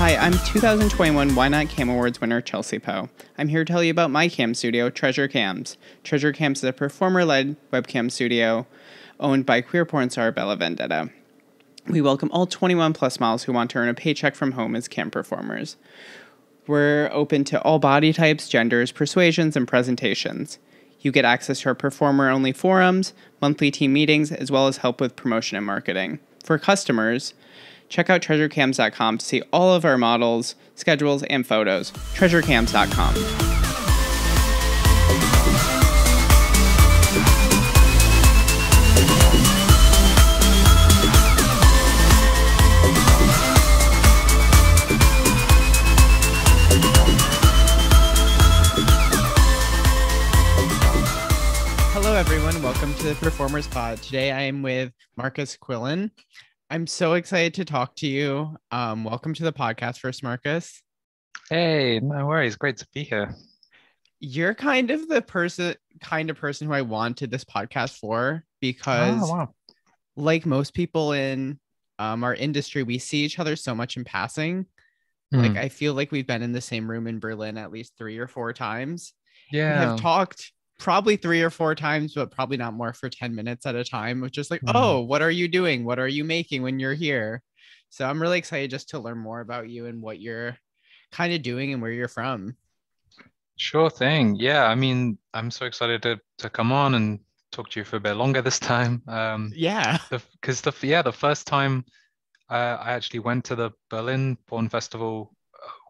Hi, I'm 2021 Why Not Cam Awards winner Chelsea Poe. I'm here to tell you about my cam studio, Treasure Cams. Treasure Cams is a performer-led webcam studio owned by queer porn star Bella Vendetta. We welcome all 21 plus models who want to earn a paycheck from home as cam performers. We're open to all body types, genders, persuasions, and presentations. You get access to our performer-only forums, monthly team meetings, as well as help with promotion and marketing. For customers, check out treasurecams.com to see all of our models, schedules, and photos. treasurecams.com. Hello, everyone. Welcome to the Performers Pod. Today, I am with Marcus Quillan. I'm so excited to talk to you. Welcome to the podcast first, Marcus. Hey, no worries. Great to be here. You're kind of the person who I wanted this podcast for Oh, because, wow. like most people in our industry, we see each other so much in passing. Like, Hmm. I feel like we've been in the same room in Berlin at least 3 or 4 times and have Yeah. talked probably 3 or 4 times, but probably not more for 10 minutes at a time, of just like, Hmm. oh, what are you doing? What are you making when you're here? So I'm really excited just to learn more about you and what you're kind of doing and where you're from. Sure thing. Yeah, I mean, I'm so excited to come on and talk to you for a bit longer this time. Yeah. The first time I actually went to the Berlin Porn Festival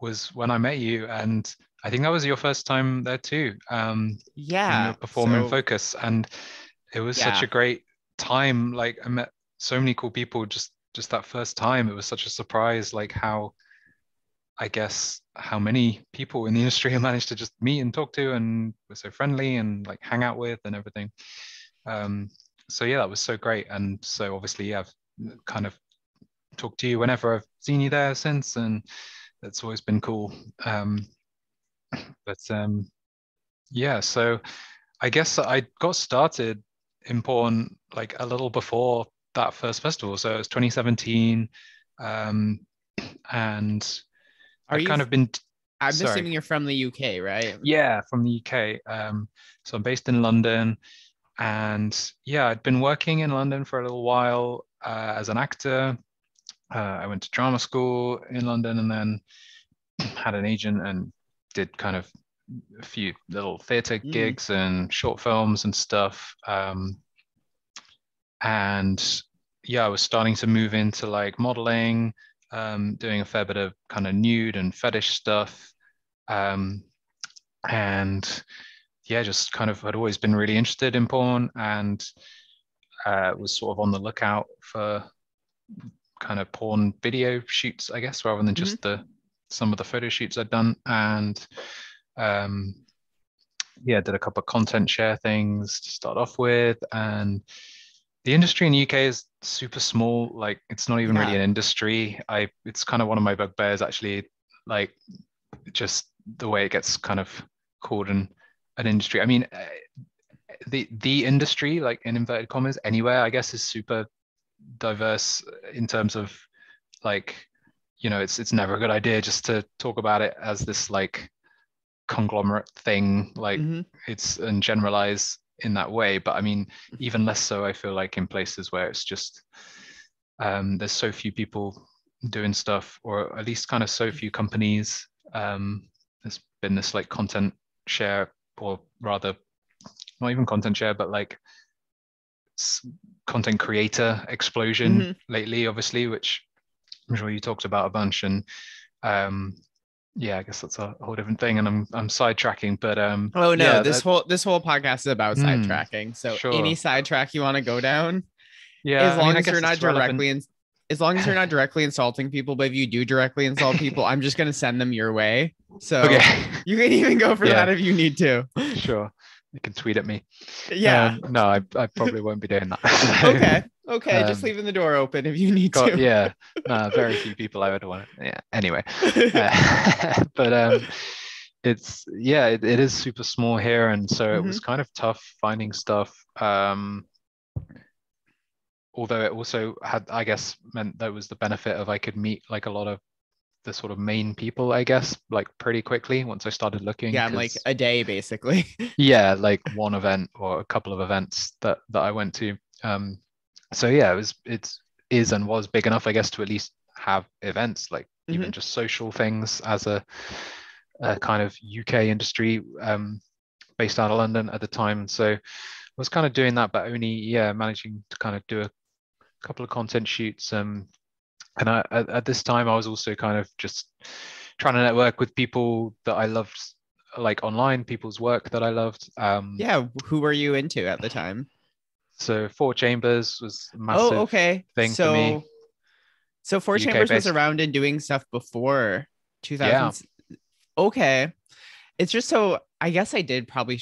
was when I met you, and I think that was your first time there too. When you were Yeah. performing in So, Focus, and it was such yeah. a great time. Like I met so many cool people just that first time. It was such a surprise, like how I guess how many people in the industry I managed to just meet and talk to and were so friendly and like hang out with and everything. Um, so yeah, that was so great. And so obviously, yeah, I've kind of talked to you whenever I've seen you there since, and that's always been cool. Um, but yeah, so I guess I got started in porn like a little before that first festival. So it was 2017. Um, and Are I'd you, kind of been, I'm sorry. assuming you're from the UK, right? Yeah, from the UK. So I'm based in London, and yeah, I'd been working in London for a little while as an actor. I went to drama school in London, and then had an agent and did kind of a few little theatre Mm. gigs and short films and stuff. And yeah, I was starting to move into like modeling, doing a fair bit of kind of nude and fetish stuff. Um, and yeah, just kind of had always been really interested in porn and was sort of on the lookout for kind of porn video shoots, I guess, rather than Hmm. just the some of the photo shoots I'd done. And um, yeah, did a couple of content share things to start off with. And the industry in the UK is super small. Like it's not even really Yeah. an industry. It's kind of one of my bugbears actually, like just the way it gets kind of called an industry. I mean, the industry, like in inverted commas, anywhere, I guess, is super diverse in terms of like, it's never a good idea just to talk about it as this like conglomerate thing, like Hmm. it's and generalize in that way. But I mean, even less so, I feel like in places where it's just there's so few people doing stuff, or at least kind of so few companies. There's been this like content share, or rather, not even content share, but like content creator explosion Hmm. lately, obviously, which I'm sure you talked about a bunch. And um, yeah, I guess that's a whole different thing. And I'm sidetracking, but Oh no, yeah, this whole podcast is about hmm, sidetracking. So any sure. sidetrack you want to go down, as Yeah, I mean, long I as you're guess not it's relevant. directly in, as long as you're not directly insulting people, but if you do directly insult people, I'm just gonna send them your way. Okay. So you can even go for Yeah, that if you need to. sure. You can tweet at me. Yeah. No, I probably won't be doing that. Okay. Okay. Just um, leaving the door open if you need got to. yeah, no, very few people I would want to. Yeah. Anyway, but it is super small here, and so it Hmm. was kind of tough finding stuff. Although it also had, I guess, meant there was the benefit of I could meet like a lot of the sort of main people, I guess, like pretty quickly once I started looking, Yeah, I'm like because a day basically. yeah, like one event or a couple of events that I went to. So yeah, it's is and was big enough, I guess, to at least have events, like even Hmm. just social things, as a kind of UK industry based out of London at the time. So I was kind of doing that, but only, yeah, managing to kind of do a couple of content shoots. And at this time, I was also kind of just trying to network with people that I loved, like online, people's work that I loved. Yeah, who were you into at the time? So Four Chambers was a Oh, massive okay. thing for me, So Four UK Chambers was based. around and doing stuff before Yeah. 2000s. Okay. It's just so I guess I did probably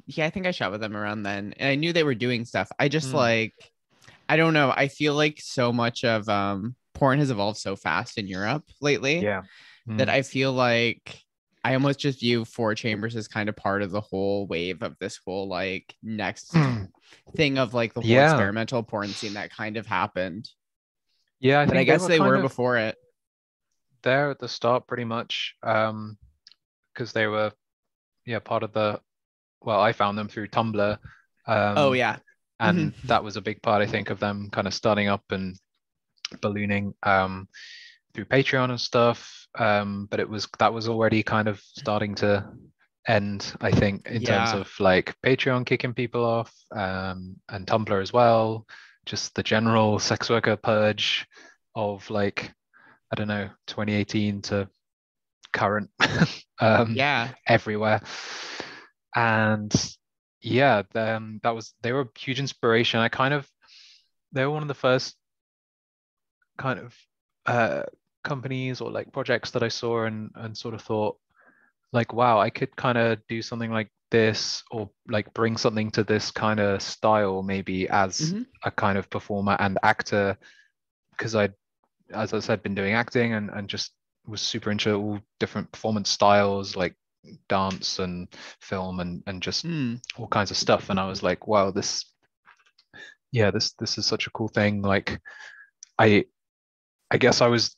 yeah, I think I shot with them around then. And I knew they were doing stuff. I just Mm, like I don't know. I feel like so much of porn has evolved so fast in Europe lately yeah. that Mm, I feel like I almost just view Four Chambers as kind of part of the whole wave of this whole like next thing of like the whole yeah. experimental porn scene that kind of happened. Yeah, I But I think they guess were they kind were of before it. there at the start pretty much, because they were, yeah, part of the, well, I found them through Tumblr. Oh Um, yeah. Hmm. and that was a big part, I think, of them kind of starting up and ballooning through Patreon and stuff. But that was already kind of starting to end, I think, in terms Yeah. of like Patreon kicking people off, and Tumblr as well. Just the general sex worker purge of like, I don't know, 2018 to current, um, Yeah. everywhere. And yeah, they were a huge inspiration. They were one of the first kind of uh, companies or like projects that I saw, and sort of thought like, wow, I could kind of do something like this, or like bring something to this kind of style maybe as Hmm. a kind of performer and actor, because I, as I said, been doing acting, and just was super into all different performance styles, like dance and film, and just Hmm. all kinds of stuff. And I was like, wow, yeah, this is such a cool thing. Like I I guess I was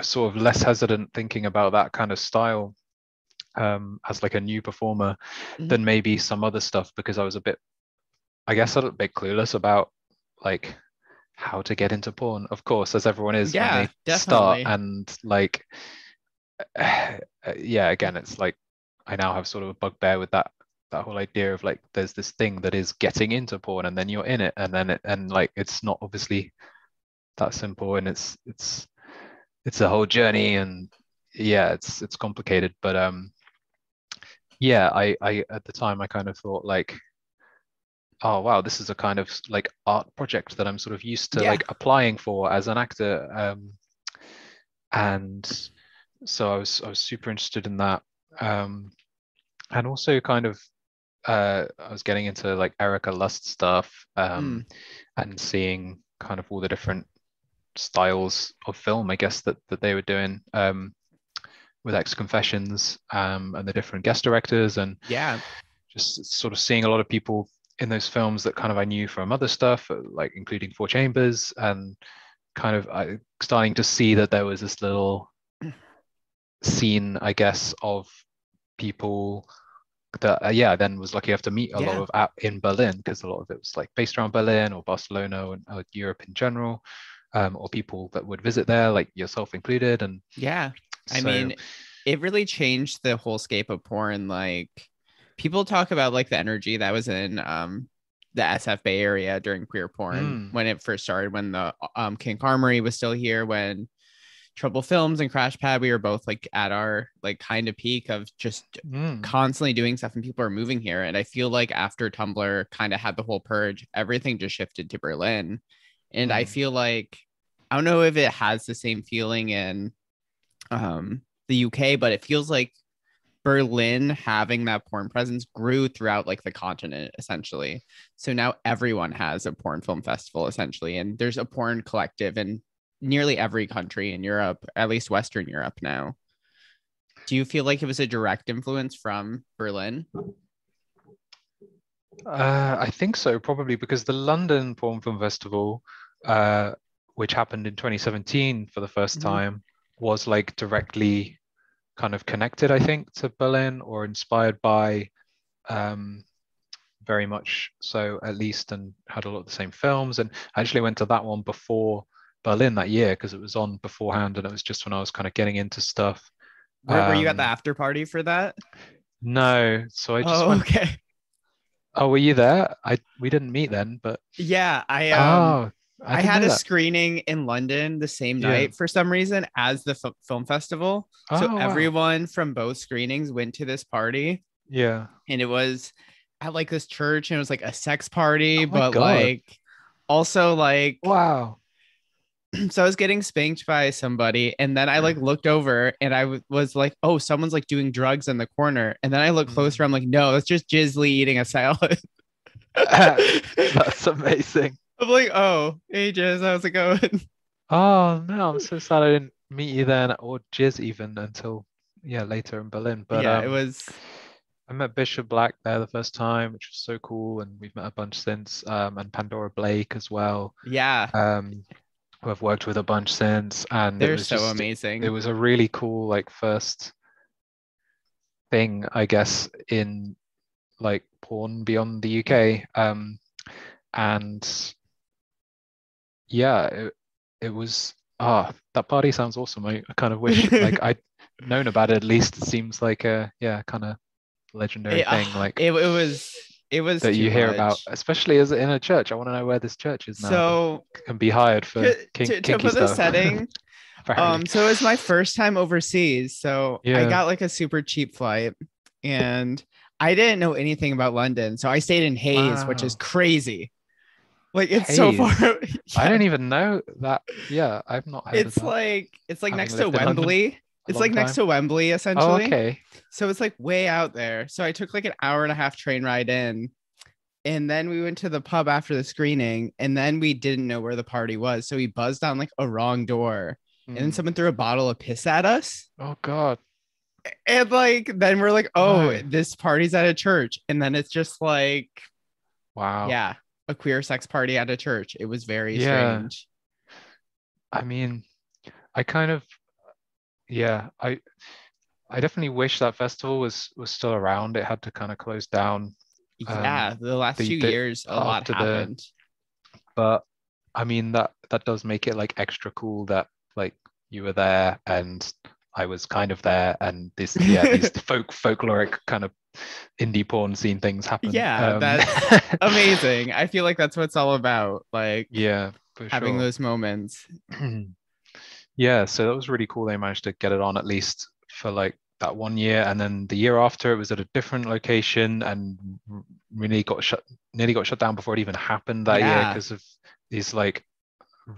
sort of less hesitant thinking about that kind of style, as like a new performer, Hmm. than maybe some other stuff, because I was a bit, I guess, a little bit clueless about like how to get into porn, of course, as everyone is when Yeah, they start. definitely. And like, yeah, again, it's like I now have sort of a bugbear with that whole idea of like there's this thing that is getting into porn, and then you're in it, and then and like it's not obviously that simple, and it's a whole journey. And yeah, it's complicated. But yeah, I at the time I kind of thought like, oh wow, this is a kind of like art project that I'm sort of used to Yeah. like applying for as an actor. And so I was super interested in that. Um, and also kind of I was getting into like Erica Lust stuff, Mm. and seeing kind of all the different styles of film, I guess, that they were doing, with X Confessions, and the different guest directors, and Yeah. just sort of seeing a lot of people in those films that kind of I knew from other stuff, like including Four Chambers, and kind of starting to see that there was this little scene, I guess, of people that, yeah, then was lucky enough to meet a lot Yeah. of in Berlin, because a lot of it was like based around Berlin or Barcelona, and Europe in general, or people that would visit there, like yourself included. And Yeah. I so, mean, it really changed the whole scape of porn. Like people talk about like the energy that was in the SF Bay Area during queer porn mm, when it first started, when the Kink Armory was still here, when Trouble Films and Crash Pad, we were both like at our like kind of peak of just mm, constantly doing stuff and people are moving here. And I feel like after Tumblr kind of had the whole purge, everything just shifted to Berlin. And I mm, feel like I don't know if it has the same feeling in the UK, but it feels like Berlin having that porn presence grew throughout like the continent essentially. So now everyone has a porn film festival essentially, and there's a porn collective in nearly every country in Europe, at least Western Europe now. Do you feel like it was a direct influence from Berlin? I think so, probably because the London Porn Film Festival, which happened in 2017 for the first Mm-hmm. time, was like directly kind of connected, I think, to Berlin or inspired by, um, very much so at least, and had a lot of the same films. And I actually went to that one before Berlin that year because it was on beforehand, and it was just when I was kind of getting into stuff. Were you at the Um, after party for that? no, so I just Oh, went. okay. Oh, were you there? We didn't meet then, but Yeah, oh, I I didn't had know a that. screening in London the same Yeah. night for some reason as the film festival. So Oh, wow. everyone from both screenings went to this party, Yeah. and it was at like this church, and it was like a sex party, Oh my but God. like also like Wow. so I was getting spanked by somebody, and then I like looked over and was like, oh, someone's like doing drugs in the corner. And then I look closer, Mm. I'm like, no, it's just Jizzly eating a salad. That's amazing. I'm like, oh, hey Jizz, how's it going? Oh no, I'm so sad I didn't meet you then, or Jizz even until, yeah, later in Berlin. But Yeah, it was, I met Bishop Black there the first time, which was so cool, and we've met a bunch since, and Pandora Blake as well, yeah, um, who I've worked with a bunch since, and they're so it amazing. was a really cool like first thing, I guess, in like porn beyond the UK. And yeah, it was, that party sounds awesome. I kind of wish like I'd known about it at least. It seems like a, yeah, kind of legendary it, thing like it was that too you hear about, much. especially as in a church. I want to know where this church is now that So can be hired for to kinky put the stuff, setting, apparently. so it was my first time overseas. So I Yeah. got like a super cheap flight, and I didn't know anything about London. So I stayed in Hayes, which is Wow. crazy. Like it's so far. Hayes. I Yeah. don't even know that. Yeah, I've not heard of that, It's like having next to lived in London Wembley. a It's long like next time. to Wembley Oh, essentially. okay. So it's like way out there. So I took like an hour and a half train ride in, and then we went to the pub after the screening, and then we didn't know where the party was. So we buzzed on like a wrong door, and then Hmm. someone threw a bottle of piss at us. Oh God. And like then we're like, oh, Oh, this party's at a church. And then it's just like, wow. yeah, a queer sex party at a church. It was very Yeah. strange. I mean, I kind of, yeah, I definitely wish that festival was still around. It had to kind of close down, Yeah, the last the 2 years, a lot after the, happened. but I mean that does make it like extra cool that like you were there and I was kind of there, and this, yeah, these folkloric kind of indie porn scene things happen. Yeah, that's amazing. I feel like that's what it's all about, like Yeah, for having sure. those moments. Yeah, so that was really cool. They managed to get it on at least for like that one year, and then the year after it was at a different location, and really got shut, nearly got shut down before it even happened that year Yeah, because of these like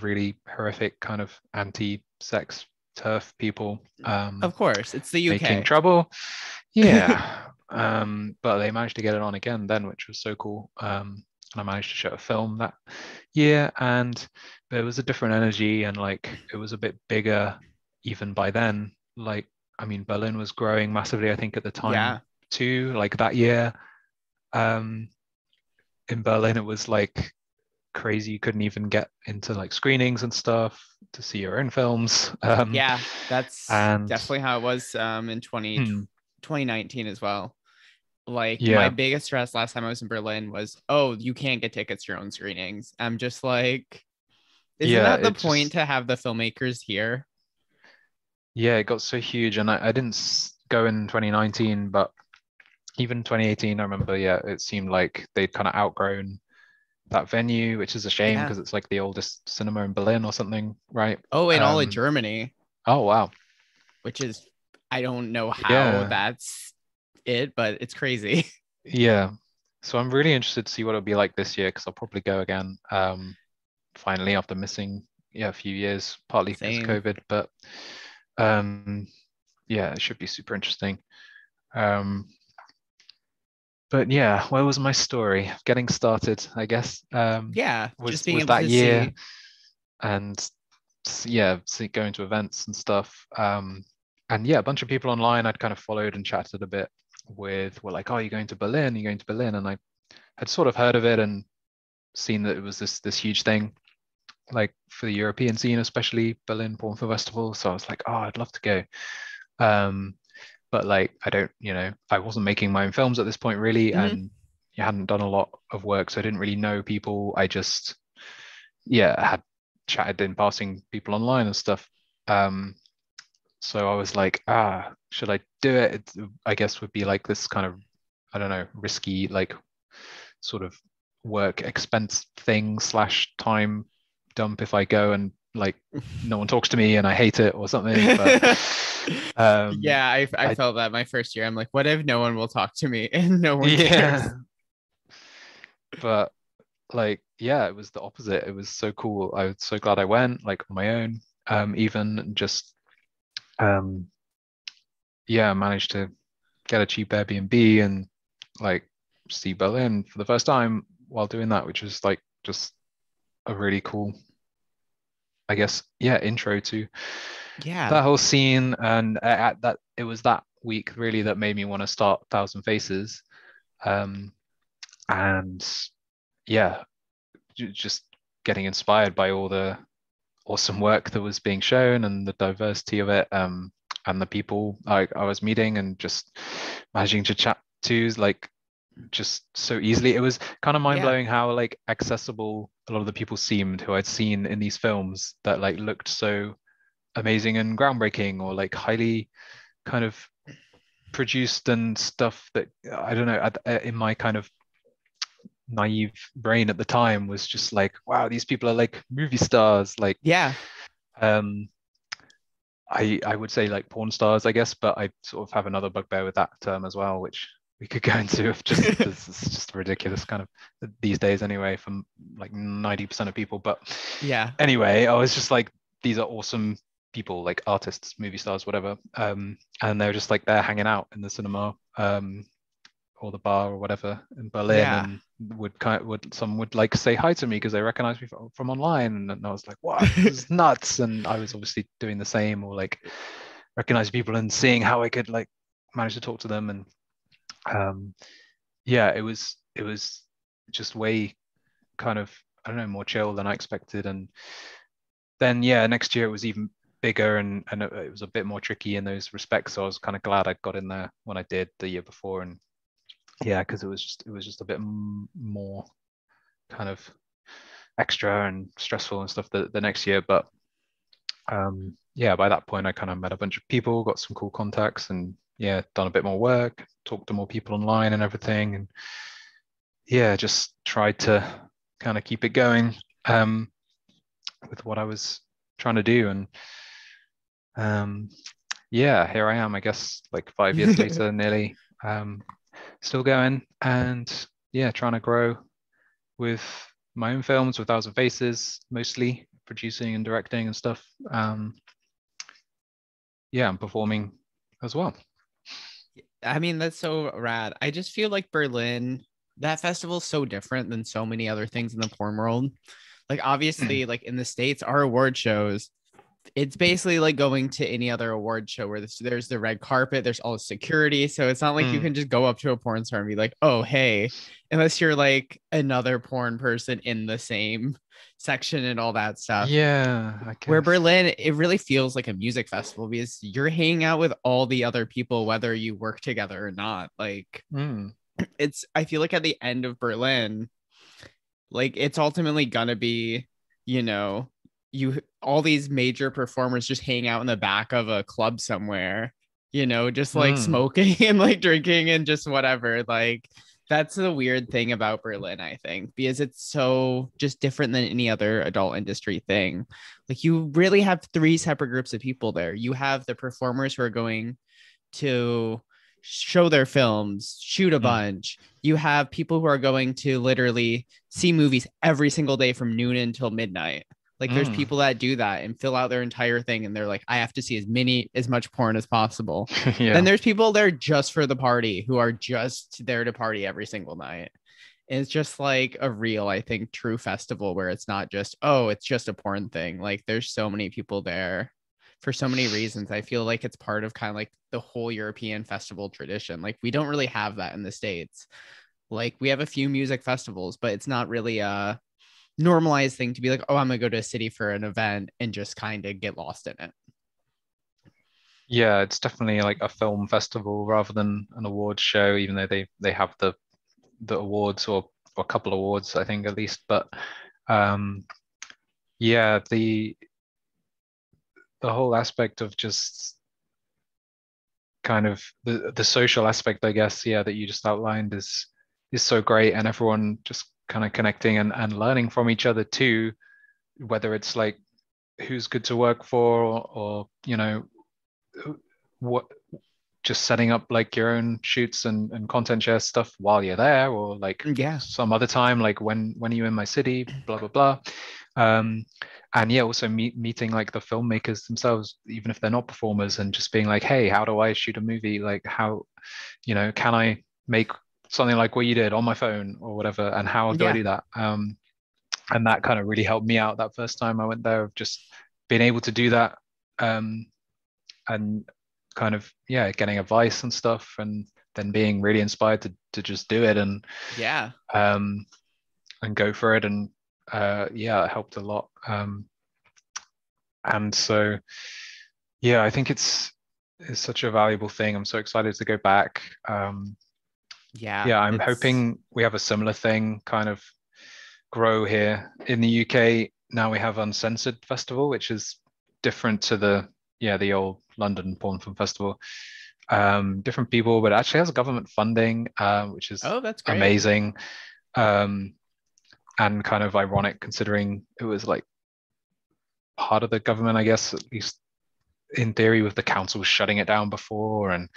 really horrific kind of anti-sex turf people, of course. It's the making UK. trouble. Yeah. But they managed to get it on again then, which was so cool. And I managed to show a film that year, and there was a different energy, and like it was a bit bigger even by then. Like, I mean, Berlin was growing massively, I think, at the time Yeah. too. Like that year, um, in Berlin, it was like crazy. You couldn't even get into like screenings and stuff to see your own films. Yeah, that's And definitely how it was in hmm, 2019 as well. Like my yeah, biggest stress last time I was in Berlin was, oh, you can't get tickets to your own screenings. I'm just like, isn't yeah, that the it point just, to have the filmmakers here? yeah, it got so huge. And I didn't go in 2019, but even 2018, I remember, yeah, it seemed like they'd kind of outgrown that venue, which is a shame Yeah. because it's like the oldest cinema in Berlin or something, right? Oh, and all of Germany, Oh wow. which is, I don't know how Yeah. that's it, but it's crazy. Yeah. So I'm really interested to see what it'll be like this year because I'll probably go again. Finally after missing, yeah, a few years, partly because of Same. COVID, but um yeah, it should be super interesting. Um but yeah, where was my story? Getting started, I guess. Yeah, just being Was able that to year, see. and yeah, going to events and stuff. And yeah, a bunch of people online I'd kind of followed and chatted a bit with were like, "Oh, you're going to Berlin? You're going to Berlin?" And I had sort of heard of it and seen that it was this huge thing. like for the European scene, especially Berlin Porn Film Festival. So I was like, oh, I'd love to go. Um, but like I don't, I wasn't making my own films at this point really, Hmm. and you hadn't done a lot of work, so I didn't really know people. I just, yeah, had chatted in passing people online and stuff. Um, so I was like, should I do it? I guess would be like this kind of, I don't know, risky, like sort of work expense thing slash time dump if I go and like no one talks to me and I hate it or something. But um, Yeah, I I felt that my first year. I'm like, what if no one will talk to me and no one cares? yeah, but like yeah, it was the opposite. It was so cool. I was so glad I went like on my own. Even just um, yeah, I managed to get a cheap Airbnb and like see Berlin for the first time while doing that, which was like just a really cool, I guess, yeah, intro to Yeah, that whole scene. And at that, it was that week really that made me want to start Thousand Faces. Um, and yeah, just getting inspired by all the awesome work that was being shown and the diversity of it, and the people I was meeting and just managing to chat to like just so easily. It was kind of mind yeah, blowing how like accessible a lot of the people seemed who I'd seen in these films that like looked so amazing and groundbreaking or like highly kind of produced and stuff that I don't know in my kind of naive brain at the time was just like, wow, these people are like movie stars. Like, yeah. um, I would say like porn stars, I guess, but I sort of have another bugbear with that term as well, which we could go into if just because it's just ridiculous kind of these days anyway, from like 90% of people. But Yeah. anyway, I was just like, these are awesome people, like artists, movie stars, whatever. And they're just like there hanging out in the cinema, or the bar or whatever in Berlin, Yeah. and some would like say hi to me because they recognize me from online, and I was like, what, this is nuts. And I was obviously doing the same, or like recognizing people and seeing how I could like manage to talk to them. And um, yeah, it was just way kind of, I don't know, more chill than I expected. And then yeah, next year it was even bigger, and it was a bit more tricky in those respects. So I was kind of glad I got in there when I did the year before. And yeah, because it was just a bit more kind of extra and stressful and stuff the next year. But yeah, by that point I kind of met a bunch of people, got some cool contacts, and yeah, done a bit more work, talked to more people online and everything. And yeah, just tried to kind of keep it going, um, with what I was trying to do. And um, yeah, here I am, I guess, like 5 years later, nearly, still going, and yeah, trying to grow with my own films, with Thousand Faces, mostly producing and directing and stuff. Yeah, I'm performing as well. I mean, that's so rad. I just feel like Berlin, that festival is so different than so many other things in the porn world. Like, obviously, like in the States, our award shows, it's basically like going to any other award show where there's the red carpet, there's all the security. So it's not like you Mm. can just go up to a porn star and be like, oh, hey, unless you're like another porn person in the same section and all that stuff. Yeah, I Where guess. Berlin, it really feels like a music festival because you're hanging out with all the other people, whether you work together or not. Like, Mm. I feel like at the end of Berlin, like it's ultimately gonna be, you know, you all these major performers just hang out in the back of a club somewhere, just like Mm. smoking and like drinking and just whatever. Like that's the weird thing about Berlin, I think, because it's so just different than any other adult industry thing. Like you really have three separate groups of people there. You have the performers who are going to show their films, shoot a Mm. bunch. You have people who are going to literally see movies every single day from noon until midnight. Like there's Mm. people that do that and fill out their entire thing and they're like, I have to see as much porn as possible. Then Yeah. there's people there just for the party who are just there to party every single night. And it's just like a real, I think, true festival where it's not just, oh, it's just a porn thing. Like there's so many people there for so many reasons. I feel like it's part of kind of like the whole European festival tradition. Like we don't really have that in the States. Like we have a few music festivals, but it's not really normalized thing to be like, oh, I'm gonna go to a city for an event and just kind of get lost in it. Yeah, it's definitely like a film festival rather than an awards show, even though they have the awards or a couple awards, I think at least. But um, yeah, the whole aspect of just kind of the social aspect, I guess, yeah, that you just outlined is so great, and everyone just kind of connecting and learning from each other too, whether it's like who's good to work for or what just setting up like your own shoots and content share stuff while you're there, or like Yeah. some other time, like when are you in my city, blah blah blah. um and yeah, also meeting like the filmmakers themselves, even if they're not performers, and just being like, hey, how do I shoot a movie, like how, can I make something like what you did on my phone or whatever, and how do I Yeah. do that? And that kind of really helped me out that first time I went there, of just being able to do that. And kind of, yeah, getting advice and stuff, and then being really inspired to just do it Yeah. um and go for it. And yeah, it helped a lot. And so yeah, I think it's such a valuable thing. I'm so excited to go back. Yeah. Yeah, I'm It's hoping we have a similar thing kind of grow here in the UK. Now we have Uncensored Festival, which is different to the old London Porn Film Festival. Different people, but actually has government funding, which is oh, that's great. amazing. Um, and kind of ironic considering it was like part of the government, I guess, at least in theory, with the council shutting it down before and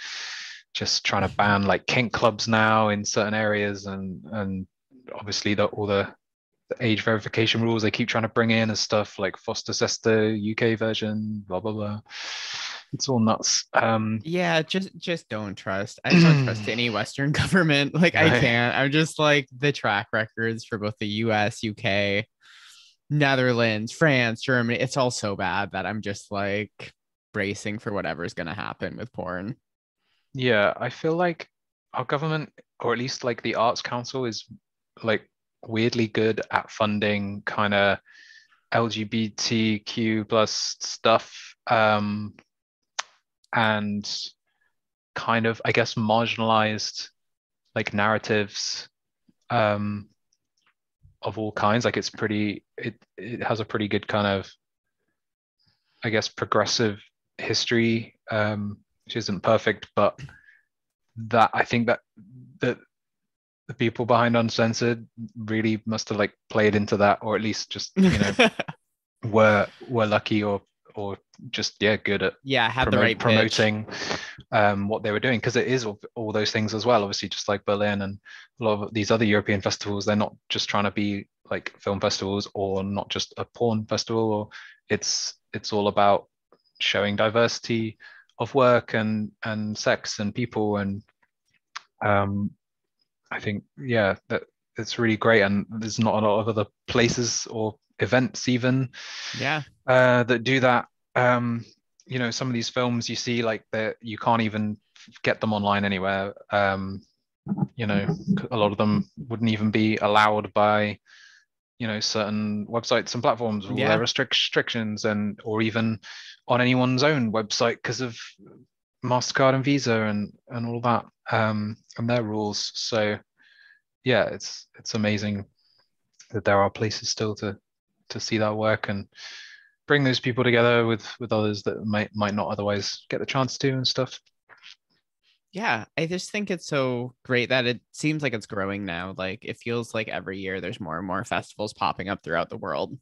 just trying to ban like kink clubs now in certain areas, and obviously all the age verification rules they keep trying to bring in and stuff, like Foster Sester UK version, blah blah blah. It's all nuts. Yeah, just don't trust. I just don't trust any Western government. Like I Right. can't. I'm just like the track records for both the US, UK, Netherlands, France, Germany. It's all so bad that I'm just like bracing for whatever's gonna happen with porn. Yeah, I feel like our government, or at least like the Arts Council, is like weirdly good at funding kind of LGBTQ plus stuff, and kind of, I guess, marginalized like narratives, um, of all kinds. Like it has a pretty good kind of, I guess, progressive history, which isn't perfect, but that I think that the people behind Uncensored really must have like played into that, or at least just were lucky, or just, yeah, good at Yeah, had the right pitch. promoting what they were doing, because it is all those things as well. Obviously, just like Berlin and a lot of these other European festivals, they're not just trying to be like film festivals or not just a porn festival, or it's all about showing diversity of work and sex and people. And um, I think, yeah, that it's really great, and there's not a lot of other places or events even Yeah. that do that. Um, some of these films you see, like, that you can't even get them online anywhere. A lot of them wouldn't even be allowed by certain websites and platforms, all their Yeah. restrictions, and or even on anyone's own website because of MasterCard and Visa and all that, and their rules. So yeah, it's amazing that there are places still to see that work and bring those people together with others that might not otherwise get the chance to and stuff. Yeah, I just think it's so great that it seems like it's growing now. Like it feels like every year there's more and more festivals popping up throughout the world.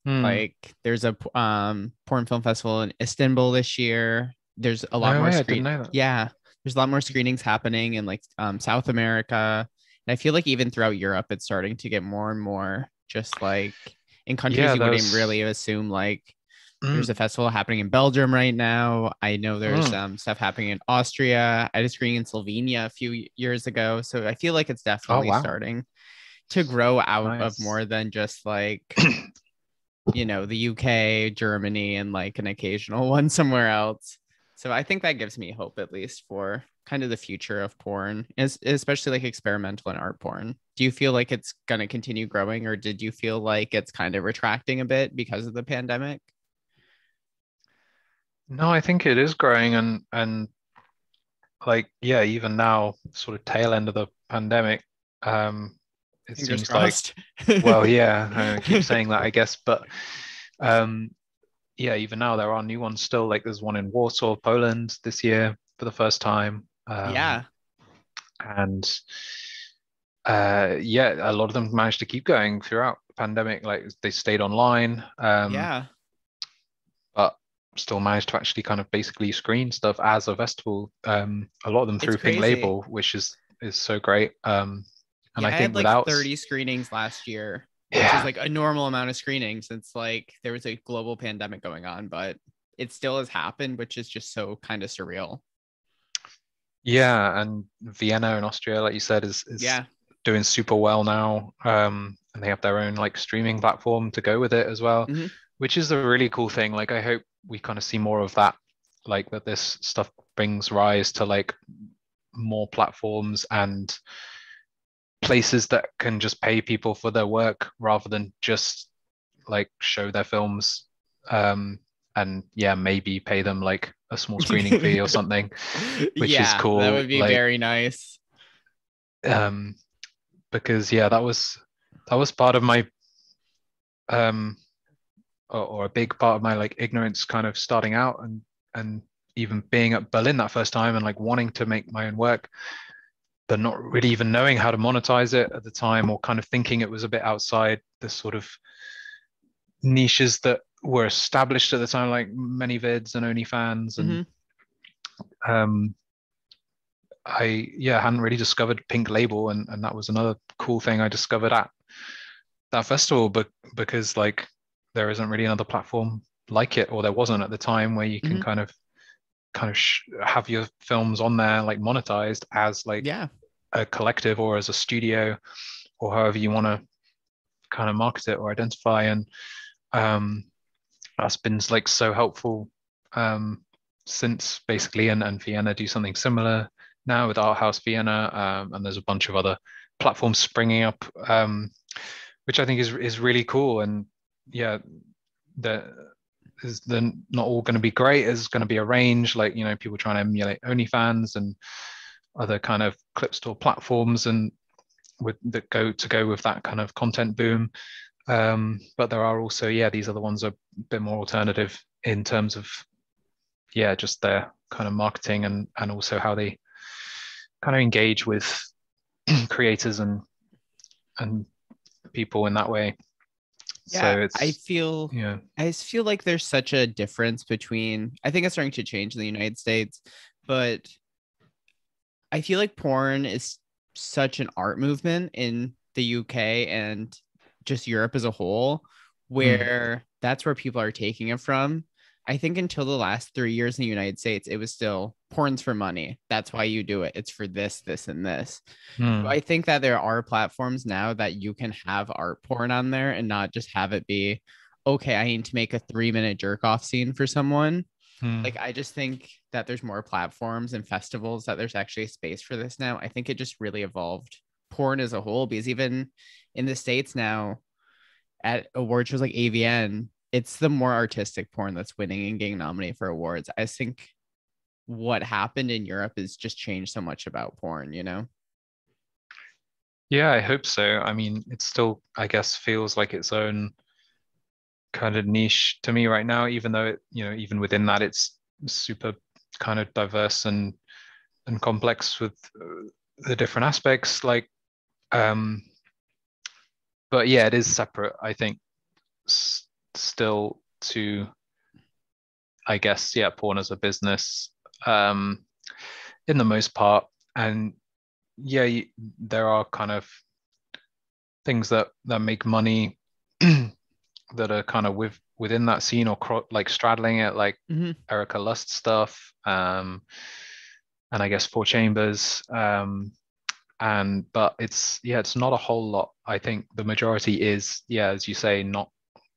Hmm. Like there's a porn film festival in Istanbul this year. There's a lot No more way, I didn't screen. know that. Yeah, there's a lot more screenings happening in like South America. And I feel like even throughout Europe, it's starting to get more and more just like in countries Yeah, you wouldn't there's. really assume. Like there's a Mm, festival happening in Belgium right now. I know there's mm. stuff happening in Austria. I was screening in Slovenia a few years ago. So I feel like it's Oh definitely wow, starting to grow out of nice. more than just like the UK, Germany, and like an occasional one somewhere else. So I think that gives me hope, at least for kind of the future of porn, especially like experimental and art porn? Do you feel like it's going to continue growing, or did you feel like it's kind of retracting a bit because of the pandemic? No, I think it is growing, and like yeah, even now, sort of tail end of the pandemic, um, it Fingers seems like, crossed. well, yeah, I keep saying that, I guess, but um, yeah, even now there are new ones still. Like there's one in Warsaw, Poland this year for the first time, Yeah. and yeah, a lot of them managed to keep going throughout the pandemic. Like they stayed online, Yeah. but still managed to actually kind of basically screen stuff as a festival. A lot of them It's through Pink crazy. Label, which is so great. And Yeah, I I had think like without, 30 screenings last year, which is yeah, like a normal amount of screenings since like there was a global pandemic going on, but it still has happened, which is just so kind of surreal. yeah, and Vienna in Austria, like you said, is Yeah. doing super well now. And they have their own like streaming platform to go with it as well, Hmm. which is a really cool thing. Like I hope we kind of see more of that, like that this stuff brings rise to like more platforms and places that can just pay people for their work rather than just like show their films, and yeah, maybe pay them like a small screening fee or something, which is Yeah, that cool. would be Like very nice. um because yeah, that was part of my um or a big part of my like ignorance kind of starting out, and even being at Berlin that first time and like wanting to make my own work but not really even knowing how to monetize it at the time, or kind of thinking it was a bit outside the sort of niches that were established at the time, like ManyVids and OnlyFans. And Hmm. um, I yeah hadn't really discovered Pink Label, and that was another cool thing I discovered at that festival, but because like there isn't really another platform like it, or there wasn't at the time, where you can Hmm. kind of have your films on there like monetized as like Yeah. a collective or as a studio, or however you want to kind of market it or identify. And um, that's been like so helpful um, since basically, and Vienna do something similar now with Art House Vienna, and there's a bunch of other platforms springing up, which I think is really cool. And yeah, the is they're not all going to be great. There's going to be a range, like people trying to emulate OnlyFans and other kind of clip store platforms, and with that go with that kind of content boom. But there are also, yeah, these other ones are a bit more alternative in terms of, yeah, just their kind of marketing, and also how they kind of engage with creators and people in that way. Yeah, So it's yeah. I just feel like there's such a difference between I think it's starting to change in the United States, but I feel like porn is such an art movement in the UK and just Europe as a whole, Mm, where that's where people are taking it from. I think until the last 3 years in the United States, it was still porn's for money. That's why you do it. It's for this, this, and this. So mm, I think that there are platforms now that you can have art porn on there and not just have it be, okay, I need to make a 3 minute jerk off scene for someone. Like, mm. I just think that there's more platforms and festivals that there's actually a space for this now. I think it just really evolved porn as a whole because even in the States now at award shows like AVN, it's the more artistic porn that's winning and getting nominated for awards. I think what happened in Europe has just changed so much about porn, you know? Yeah, I hope so. I mean, it still, I guess, feels like its own kind of niche to me right now, even though even within that, it's super kind of diverse and complex with the different aspects. Like, um, but yeah, it is separate, I think, still to, I guess, yeah, porn as a business, um, in the most part. And yeah, there are kind of things that make money that are kind of within that scene, or like straddling it, like Mm-hmm. Erica Lust stuff, and I guess Four Chambers. And but it's not a whole lot. I think the majority is, yeah, as you say, not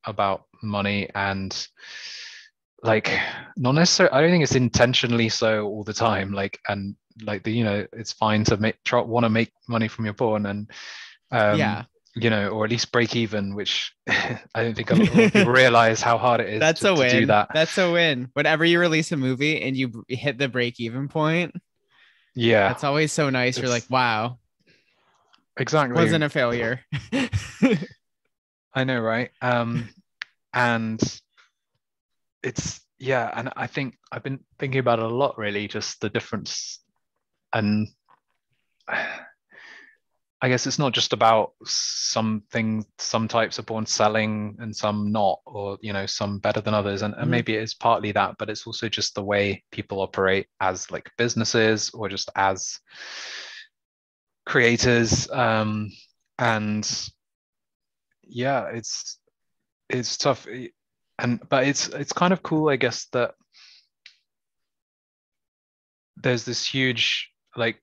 about money, and like not necessarily, I don't think it's intentionally so all the time, like, and like it's fine to want to make money from your porn, and Yeah. or at least break even, which I don't think a lot of people realize how hard it is That's a to do win. that. That's a win. Whenever you release a movie and you hit the break even point, Yeah, that's always so nice. You're like, it's wow, exactly. wasn't a failure. I know, right? And it's yeah, and I think I've been thinking about it a lot, really, just the difference. And I guess it's not just about some types of porn selling and some not, or some better than others, and Mhm. maybe it is partly that, but it's also just the way people operate as like businesses or just as creators. And yeah, it's tough, but it's kind of cool, I guess, that there's this huge like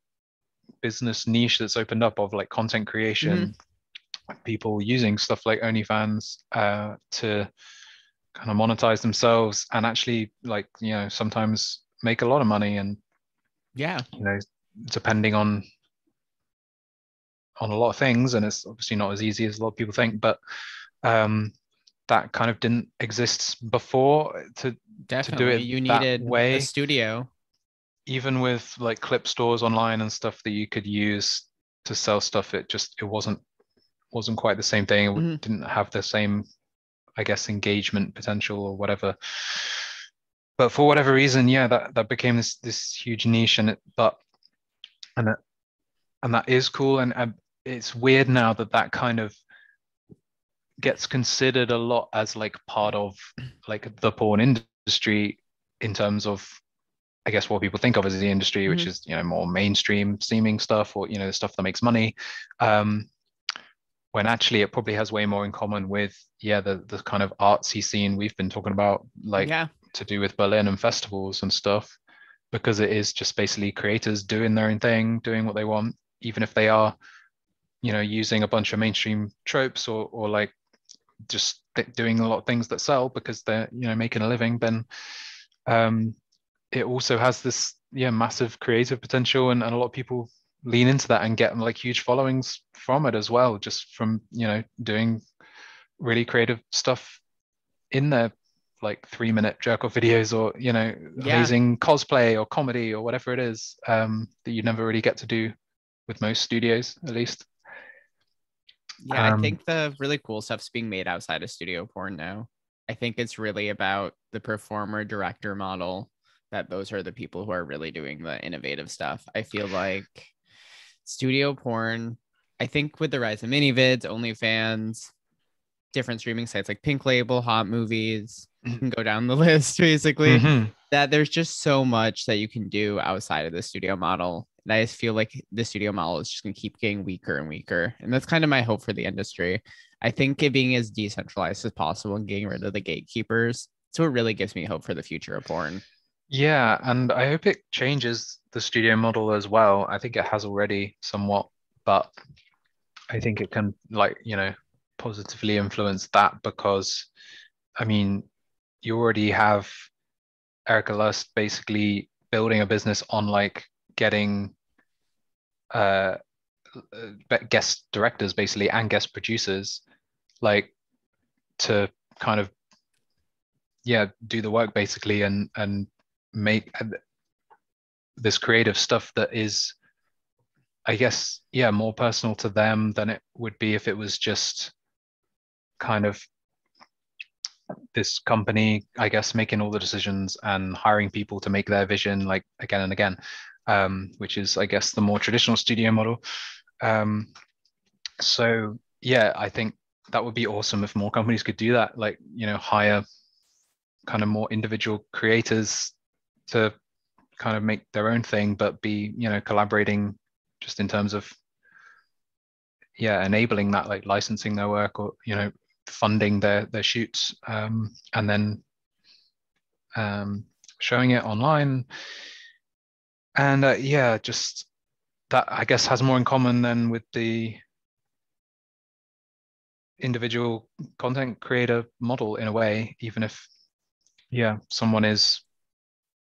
business niche that's opened up of like content Mhm. creation, people using stuff like OnlyFans to kind of monetize themselves and actually like sometimes make a lot of money, and Yeah. you know depending on a lot of things, and it's obviously not as easy as a lot of people think, but um that kind of didn't exist before to do Definitely. it You that needed a way, studio. even with like clip stores online and stuff that you could use to sell stuff. It wasn't quite the same thing. It Mhm. didn't have the same, I guess, engagement potential or whatever. But for whatever reason, yeah, that became this huge niche, and that and that is cool. And it's weird now that kind of gets considered a lot as like part of like the porn industry, in terms of, I guess, what people think of as the industry, which Mhm. is more mainstream seeming stuff, or the stuff that makes money. Um, when actually it probably has way more in common with, yeah, the kind of artsy scene we've been talking about, like Yeah. to do with Berlin and festivals and stuff, because it is just basically creators doing their own thing, doing what they want, even if they are, using a bunch of mainstream tropes, or like just doing a lot of things that sell because they're, making a living. Then um, it also has this, yeah, massive creative potential, and a lot of people lean into that and get like huge followings from it as well, just from doing really creative stuff in their like 3-minute jerk off videos, or Yeah. amazing cosplay or comedy or whatever it is, that you never really get to do with most studios, at least. Yeah, I um think the really cool stuff's being made outside of studio porn now. I think it's really about the performer director model, that those are the people who are really doing the innovative stuff. I feel like studio porn, I think with the rise of mini vids, OnlyFans, different streaming sites like Pink Label, Hot Movies, you can go down the list basically, hmm that there's just so much that you can do outside of the studio model. And I just feel like the studio model is just going to keep getting weaker and weaker. And that's kind of my hope for the industry. I think it being as decentralized as possible and getting rid of the gatekeepers. So it really gives me hope for the future of porn. Yeah, and I hope it changes the studio model as well. I think it has already somewhat, but I think it can, like, positively influence that, because I mean, you already have Erica Lust basically building a business on like getting uh guest directors basically and guest producers, like, to kind of, yeah, do the work basically, and make this creative stuff that is, I guess, yeah, more personal to them than it would be if it was just kind of this company, I guess, making all the decisions and hiring people to make their vision like again and again, which is, I guess, the more traditional studio model. Um, so yeah, I think that would be awesome if more companies could do that, like, hire kind of more individual creators to kind of make their own thing, but be, collaborating just in terms of, yeah, enabling that, like licensing their work, or funding their shoots, and then um, showing it online. And yeah, just that, I guess, has more in common than with the individual content creator model in a way, even if, yeah, someone is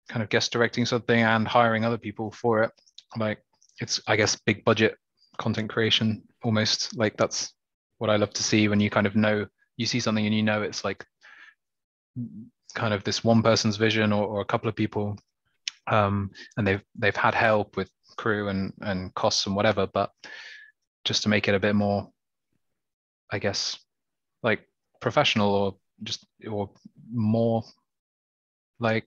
kind of guest directing something and hiring other people for it. like it's, I guess, big budget content creation almost. Like that's what I love to see when you kind of know, you see something and you know it's like kind of this one person's vision, or a couple of people, and they've had help with crew and costs and whatever, but just to make it a bit more, I guess, like professional, or just, or more like,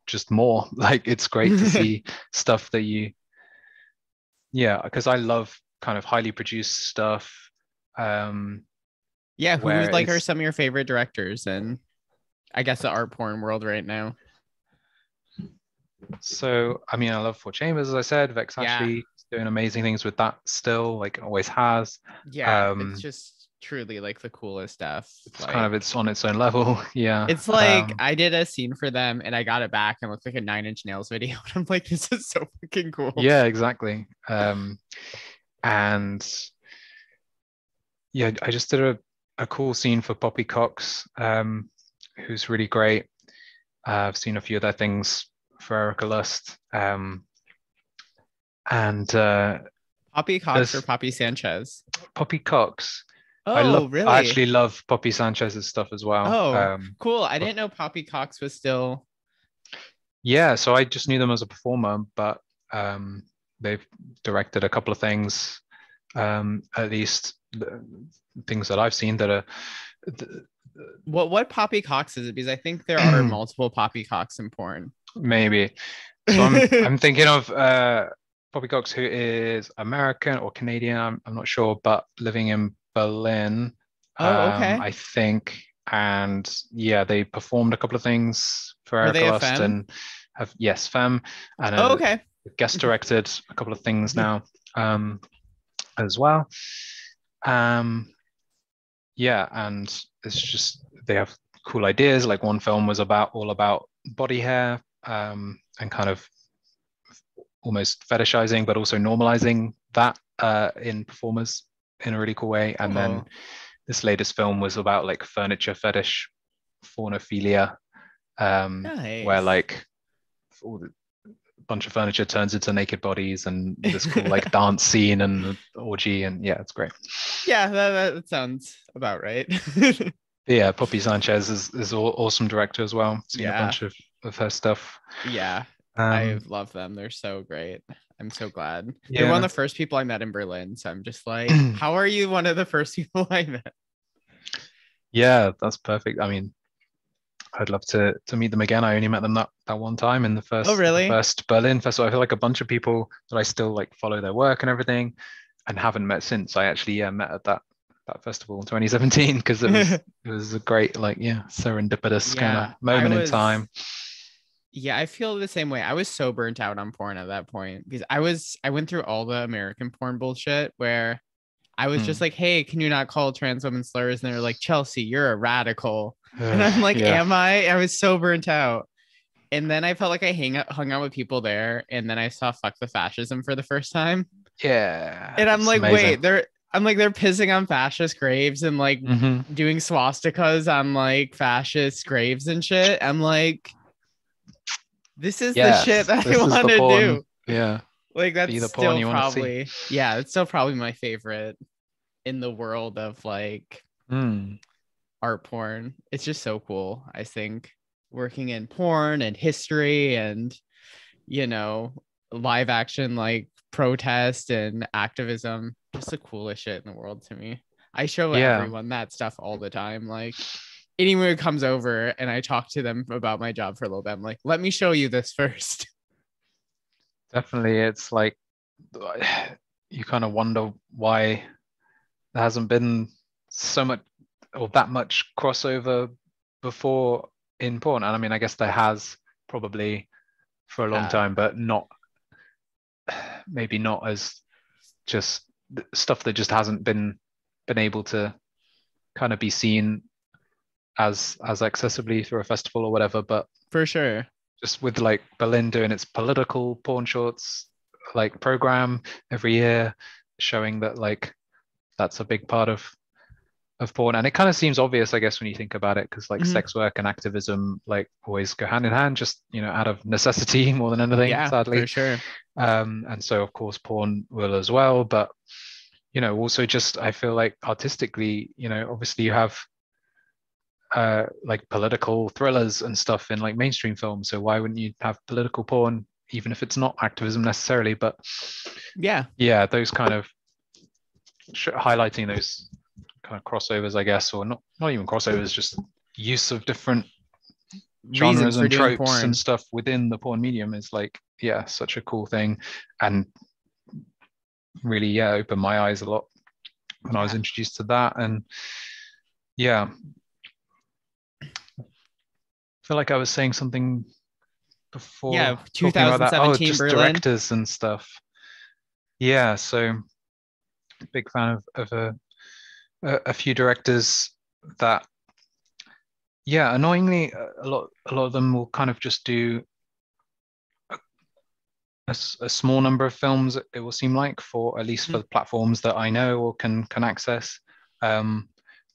just more like, it's great to see stuff that you, yeah, because I love kind of highly produced stuff, Yeah, who where was like are it's, some of your favorite directors in, I guess, the art porn world right now? so I mean, I love Four Chambers, as I said. Vex Yeah. Ashley is doing amazing things with that still, like always has. Yeah, it's um just truly like the coolest stuff. it's kind Like of, it's on its own level. Yeah. it's like I did a scene for them and I got it back and it looked like a Nine Inch Nails video. And I'm like, this is so fucking cool. Yeah, exactly. And yeah, I just did a cool scene for Poppy Cox, who's really great. I've seen a few of their things for Erica Lust. And Poppy Cox or there's Poppy Sanchez? Poppy Cox. Oh, I really? actually love Poppy Sanchez's stuff as well. Oh, cool. I didn't know Poppy Cox was still. Yeah, so I just knew them as a performer, but they've directed a couple of things, at least things that I've seen that are What Poppy Cox is it? Because I think there are multiple Poppy Cox in porn. maybe. So I'm thinking of Poppy Cox, who is American or Canadian, I'm not sure, but living in Berlin, Oh, okay. I think. And yeah, they performed a couple of things for Are Erica they a Lust, femme? and have, yes, Femme, and Oh, okay. guest directed a couple of things now, as well. Um, yeah, and it's just, they have cool ideas. Like one film was about, all about body hair, and kind of almost fetishizing, but also normalizing that in performers in a really cool way. And then Cool. this latest film was about like furniture fetish, faunophilia, where Nice. like all the bunch of furniture turns into naked bodies, and this cool like dance scene and orgy, and yeah, it's great. Yeah, that sounds about right. But yeah, Poppy Sanchez is awesome director as well. Seen a Yeah. bunch of her stuff. Yeah. I Um, love them. They're so great. I'm so glad. They're one of yeah. the first people I met in Berlin. So I'm just like, how are you one of the first people I met? Yeah, that's perfect. I mean, I'd love to meet them again. I only met them that one time in Oh, the really? first Berlin festival. I feel like a bunch of people that I still like follow their work and everything, and haven't met since. I actually, yeah, met at that festival in 2017, because it was a great, like, yeah, serendipitous kind of Yeah, moment in time. yeah, I feel the same way. I was so burnt out on porn at that point because I went through all the American porn bullshit where I was just Hmm. like, hey, can you not call trans women slurs? And they're like, Chelsea, you're a radical. And I'm like, Yeah, am I? I was so burnt out. And then I felt like hung out with people there. And then I saw Fuck the Fascism for the first time. yeah, And I'm it's like, amazing. wait, they're pissing on fascist graves and like Hmm. doing swastikas on like fascist graves and shit. I'm like, this is the shit Yes, that I this is want the to porn. do. Yeah, Like that's be the porn still you want to see. probably, yeah, it's still probably my favorite in the world of like Hmm. art porn. It's just so cool. I think working in porn and history and, you know, live action like protest and activism, just the coolest shit in the world to me. I show Yeah, everyone that stuff all the time. Like anyone who comes over and I talk to them about my job for a little bit, I'm like, let me show you this first. definitely. It's like, you kind of wonder why there hasn't been so much or that much crossover before in porn. And I mean, I guess there has probably for a long Yeah, time, but not, maybe not as, just stuff that just hasn't been able to kind of be seen as accessibly through a festival or whatever. But for sure. just with like Berlin doing its political porn shorts like program every year, showing that like that's a big part of porn. And it kind of seems obvious, I guess, when you think about it, because like Hmm. sex work and activism like always go hand in hand, just out of necessity more than anything, Yeah, for sadly. sure. And so of course porn will as well, but also just I feel like artistically, obviously you have like political thrillers and stuff in like mainstream films. So why wouldn't you have political porn, even if it's not activism necessarily? But Yeah, yeah, those kind of highlighting those kind of crossovers, I guess, or not even crossovers, just use of different genres reasons for and doing tropes and porn. stuff within the porn medium is like, yeah, such a cool thing. And really, yeah, opened my eyes a lot when I was Yeah. introduced to that. And yeah, I feel like I was saying something Yeah, before talking about that. Oh, 2017 just Berlin. directors and stuff. Yeah, so big fan of a few directors that, yeah, annoyingly, a lot of them will kind of just do a small number of films. It will seem like, for at least for Mhm. the platforms that I know or can access, um,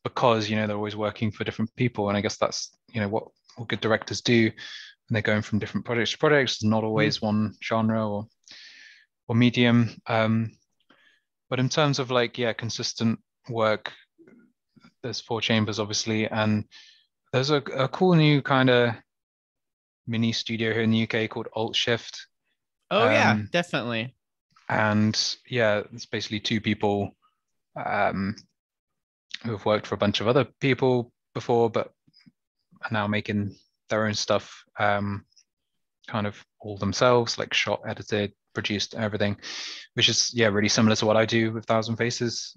because they're always working for different people, and I guess that's what good directors do, and they're going from different projects to projects. It's not Mhm. always one genre or medium. But in terms of like, yeah, consistent work, there's Four Chambers obviously, and there's a cool new kind of mini studio here in the UK called Alt Shift. Oh yeah, Um, definitely. and yeah, it's basically two people um, who have worked for a bunch of other people before, but are now making their own stuff, kind of all themselves, like shot, edited, produced, everything, which is, yeah, really similar to what I do with Thousand Faces.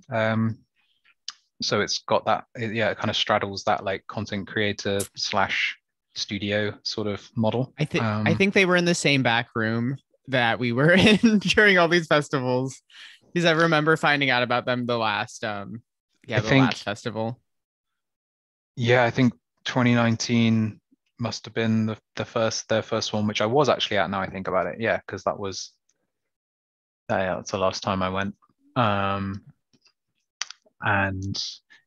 So it's got that, yeah, it kind of straddles that like content creator slash studio sort of model. I think they were in the same back room that we were in during all these festivals. Because I remember finding out about them I the think, last festival. yeah, I think 2019 must have been their first one, which I was actually at now I think about it. Yeah, because yeah, that's the last time I went. Um, and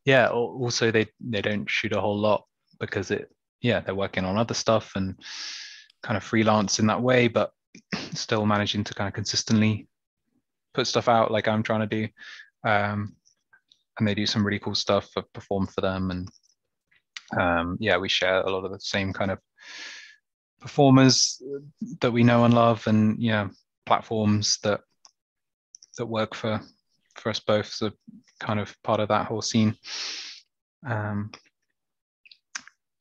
yeah, also they don't shoot a whole lot because yeah, they're working on other stuff and kind of freelance in that way, but still managing to kind of consistently put stuff out like I'm trying to do. Um, and they do some really cool stuff. I've performed for them, and yeah, we share a lot of the same kind of performers that we know and love, and yeah, platforms that work for us both. So kind of part of that whole scene. Um,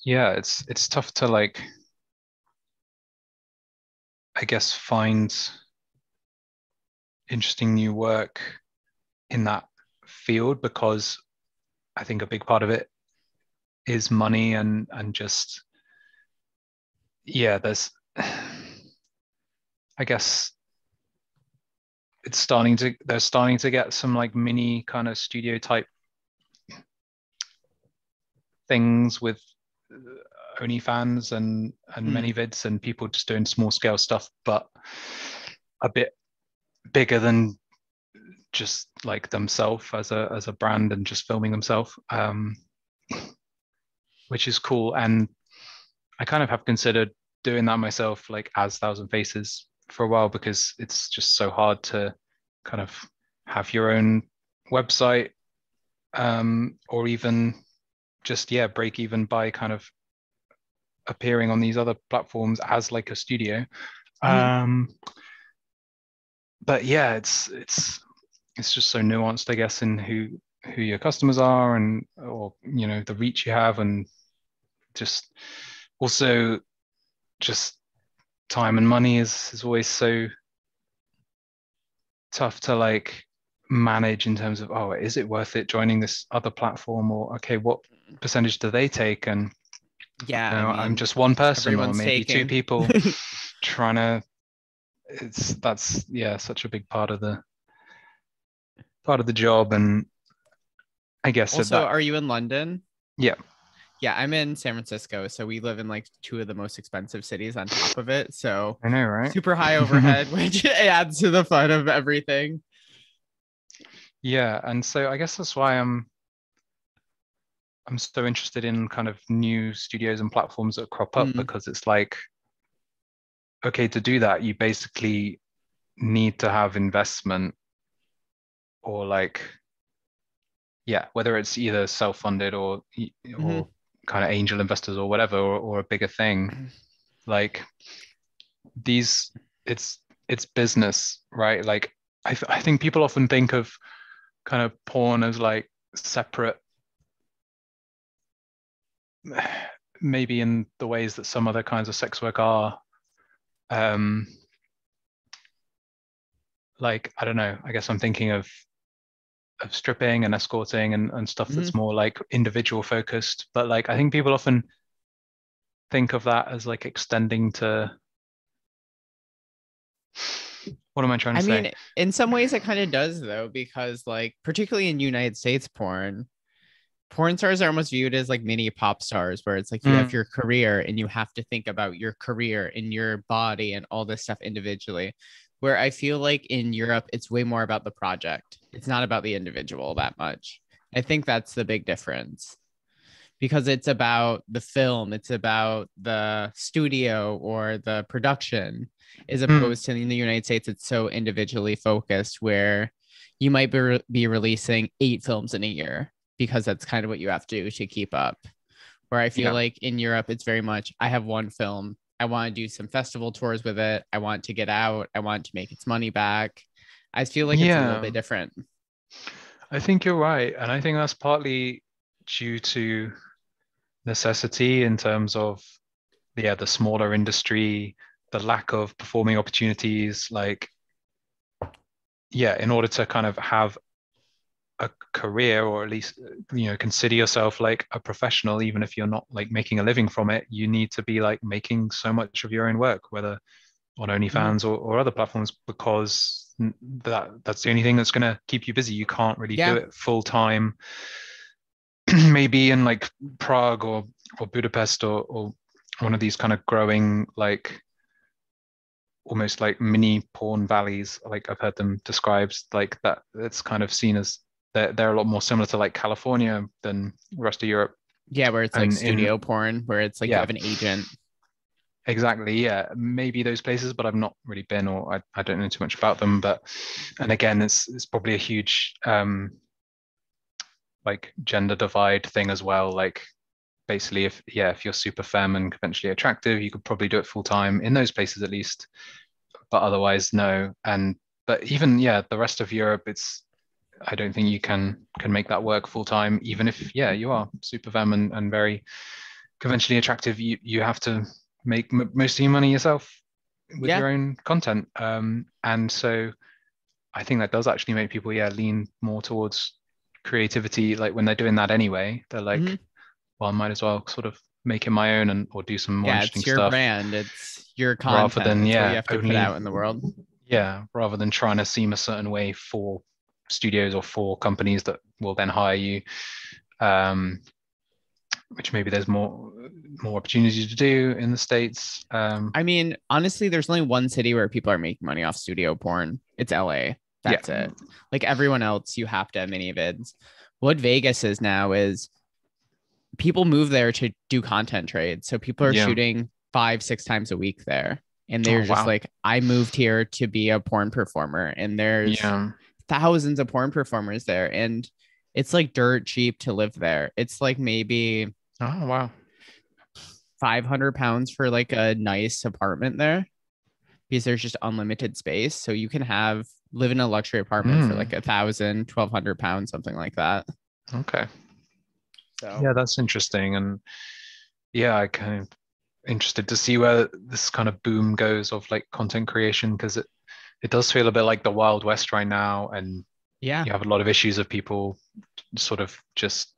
yeah, it's tough to like, I guess, find interesting new work in that field, because I think a big part of it is money, and just, yeah, I guess they're starting to get some like mini kind of studio type things with OnlyFans and Hmm. many vids and people just doing small scale stuff, but a bit bigger than just like themselves as a brand and just filming themselves, which is cool. And I kind of have considered doing that myself, like as Thousand Faces for a while, because it's just so hard to kind of have your own website, or even just, yeah, break even by kind of appearing on these other platforms as like a studio. Hmm. Um, but yeah, it's just so nuanced, I guess, in who your customers are, and or the reach you have, and just also just time and money is always so tough to like manage in terms of, oh, is it worth it joining this other platform, or okay, what percentage do they take? And Yeah, I I'm mean, just one person or everyone's maybe two taking. people trying to, that's, yeah, such a big part of the job. And I guess that Also, are you in London? yeah, Yeah, I'm in San Francisco, so we live in like two of the most expensive cities on top of it. So I know, right? super high overhead, which adds to the fun of everything. Yeah, and so I guess that's why I'm so interested in kind of new studios and platforms that crop up, Mm, because it's like, okay, to do that, you basically need to have investment, or like, yeah, whether it's either self-funded hmm or kind of angel investors or whatever, or a bigger thing. Like these, it's it's business, right? Like I think people often think of kind of porn as like separate, maybe in the ways that some other kinds of sex work are. Um, like I don't know. I guess I'm thinking of stripping and escorting and stuff that's hmm more like individual focused. But like I think people often think of that as like extending to, what am I trying I to say? mean, in some ways it kind of does though, because like particularly in United States porn stars are almost viewed as like mini pop stars, where it's like you have Mm, your career and you have to think about your career and your body and all this stuff individually. Where I feel like in Europe, it's way more about the project. It's not about the individual that much. I think that's the big difference because it's about the film, it's about the studio or the production, as mm, opposed to in the United States, it's so individually focused where you might be releasing 8 films in a year because that's kind of what you have to keep up. Where I feel yeah. like in Europe, it's very much I have one film. I want to do some festival tours with it. I want to get out. I want to make its money back. I feel like it's a little Yeah. bit different. I think you're right. And I think that's partly due to necessity in terms of, yeah, the smaller industry, the lack of performing opportunities. Like, yeah, in order to kind of have a career, or at least, consider yourself like a professional, even if you're not like making a living from it, you need to be like making so much of your own work, whether on Mhm. OnlyFans or other platforms, because that's the only thing that's going to keep you busy. You can't really do Yeah. it full time. Maybe in like Prague or Budapest, or one of these kind of growing, like almost like mini porn valleys, like I've heard them described, like that. It's kind of seen as they're a lot more similar to like California than the rest of Europe. Yeah, where it's like And in studio porn, where it's like you Yeah, have an agent. exactly. Yeah, maybe those places, but I've not really been, or I don't know too much about them. But and again, it's probably a huge like gender divide thing as well. Like basically, if you're super femme and conventionally attractive, you could probably do it full time in those places at least, but otherwise no. And but even, yeah, the rest of Europe, it's I don't think you can make that work full time, even if, yeah, you are super femme and very conventionally attractive. You have to make most of your money yourself with Yeah. your own content. And so I think that does actually make people, yeah, lean more towards creativity. Like when they're doing that anyway, they're hmm like, well, I might as well sort of make it my own, or do some more Yeah, interesting it's your stuff, brand, it's your rather content, than, it's what you yeah, have to put only, out in the world. rather than trying to seem a certain way for studios or for companies that will then hire you. Um, which maybe there's more opportunity to do in the States. I mean, honestly, there's only one city where people are making money off studio porn. It's LA. Yeah, That's it. Like everyone else, you have to have mini vids. What Vegas is now is people move there to do content trades. So people are yeah. shooting 5, 6 times a week there. And Oh they're just wow. like, I moved here to be a porn performer. And there's Yeah. thousands of porn performers there. And it's like dirt cheap to live there. It's like maybe Oh wow. 500 pounds for like a nice apartment there because there's just unlimited space. So you can live in a luxury apartment for Mm, like 1,000, 1,200 pounds, something like that. okay. So Yeah, that's interesting. And yeah, I kind of interested to see where this kind of boom goes of like content creation, because it does feel a bit like the Wild West right now, and yeah, you have a lot of issues of people sort of just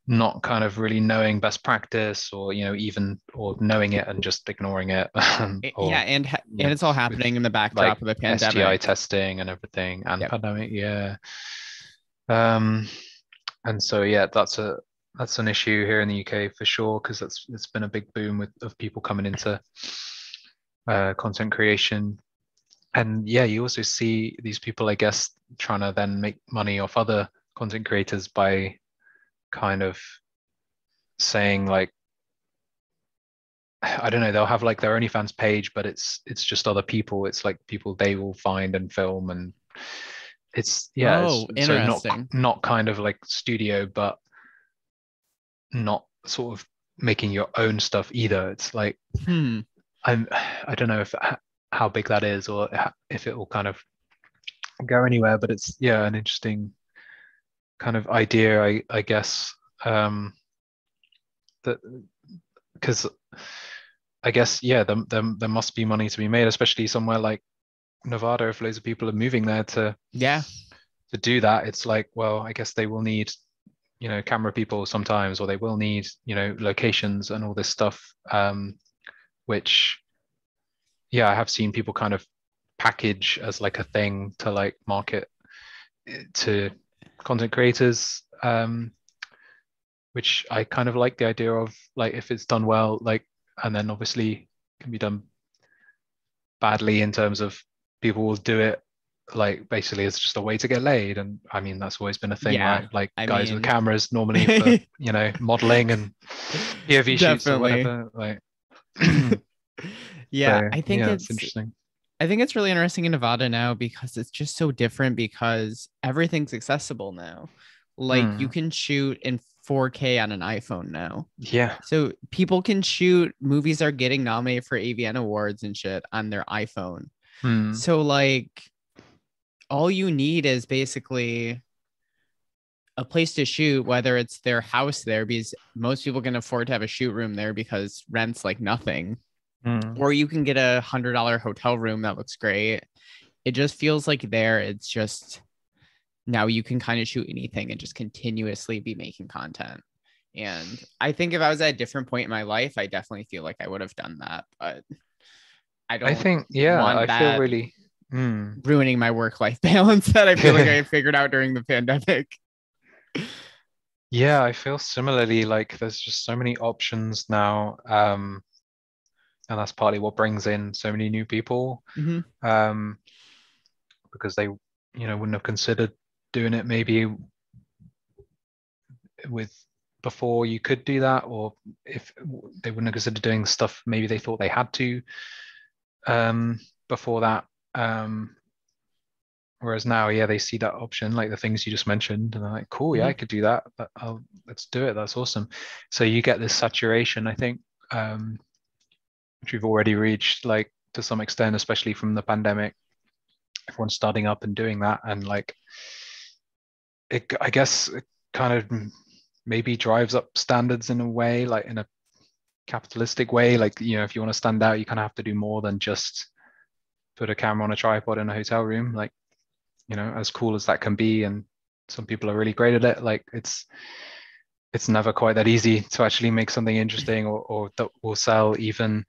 not kind of really knowing best practice, or even, or knowing it and just ignoring it, yeah, or and it's all with happening in the like backdrop of the STI pandemic. testing and everything, and Yep. pandemic, yeah. Um, and so yeah, that's an issue here in the UK for sure, because it's been a big boom of people coming into content creation. And yeah, you also see these people, I guess, trying to then make money off other content creators by kind of saying like, I don't know, they'll have like their OnlyFans page, but it's just other people. It's like people they will find and film, and it's yeah, it's Oh, so not interesting. not kind of like studio, but not sort of making your own stuff either. It's like Hmm. I don't know if how big that is or if it will kind of go anywhere, but it's yeah, an interesting kind of idea, I guess. That because I guess yeah, there must be money to be made, especially somewhere like Nevada, if loads of people are moving there Yeah. to do that. It's like, well, I guess they will need, camera people sometimes, or they will need, locations and all this stuff. Which yeah, I have seen people kind of package as like a thing to like market to content creators. Which I kind of like the idea of, like if it's done well, like, and then obviously can be done badly in terms of people will do it like basically it's just a way to get laid. And I mean that's always been a thing, Yeah. right? Like I guys with mean, cameras normally for modeling and POV shoots or definitely. whatever. Like Yeah, so yeah, it's interesting. I think it's really interesting in Nevada now because it's just so different because everything's accessible now. Like you Hmm. can shoot in 4K on an iPhone now. Yeah. So people can shoot movies are getting nominated for AVN awards and shit on their iPhone. Hmm. So like all you need is basically a place to shoot, whether it's their house there, because most people can afford to have a shoot room there because rent's like nothing. Hmm. Or you can get $100 hotel room that looks great. It just feels like there, it's just now you can kind of shoot anything and just continuously be making content. And I think if I was at a different point in my life, I definitely feel like I would have done that. But I I don't think yeah, want I feel that really ruining my work life balance that I feel like I figured out during the pandemic. Yeah, I feel similarly. Like there's just so many options now, and that's partly what brings in so many new people, Mm-hmm. um, because they, wouldn't have considered doing it maybe with before you could do that, or if they wouldn't have considered doing stuff maybe they thought they had to um, before that. Um, Whereas now, yeah, they see that option, like the things you just mentioned, and they're like, cool, yeah, Mm-hmm. I could do that. Let's do it. That's awesome. So you get this saturation, I think, which we've already reached, like to some extent, especially from the pandemic. Everyone's starting up and doing that, and like, I guess, it kind of maybe drives up standards in a way, like in a capitalistic way. Like, if you want to stand out, you kind of have to do more than just put a camera on a tripod in a hotel room. Like, as cool as that can be, and some people are really great at it, like it's never quite that easy to actually make something interesting or that will sell, even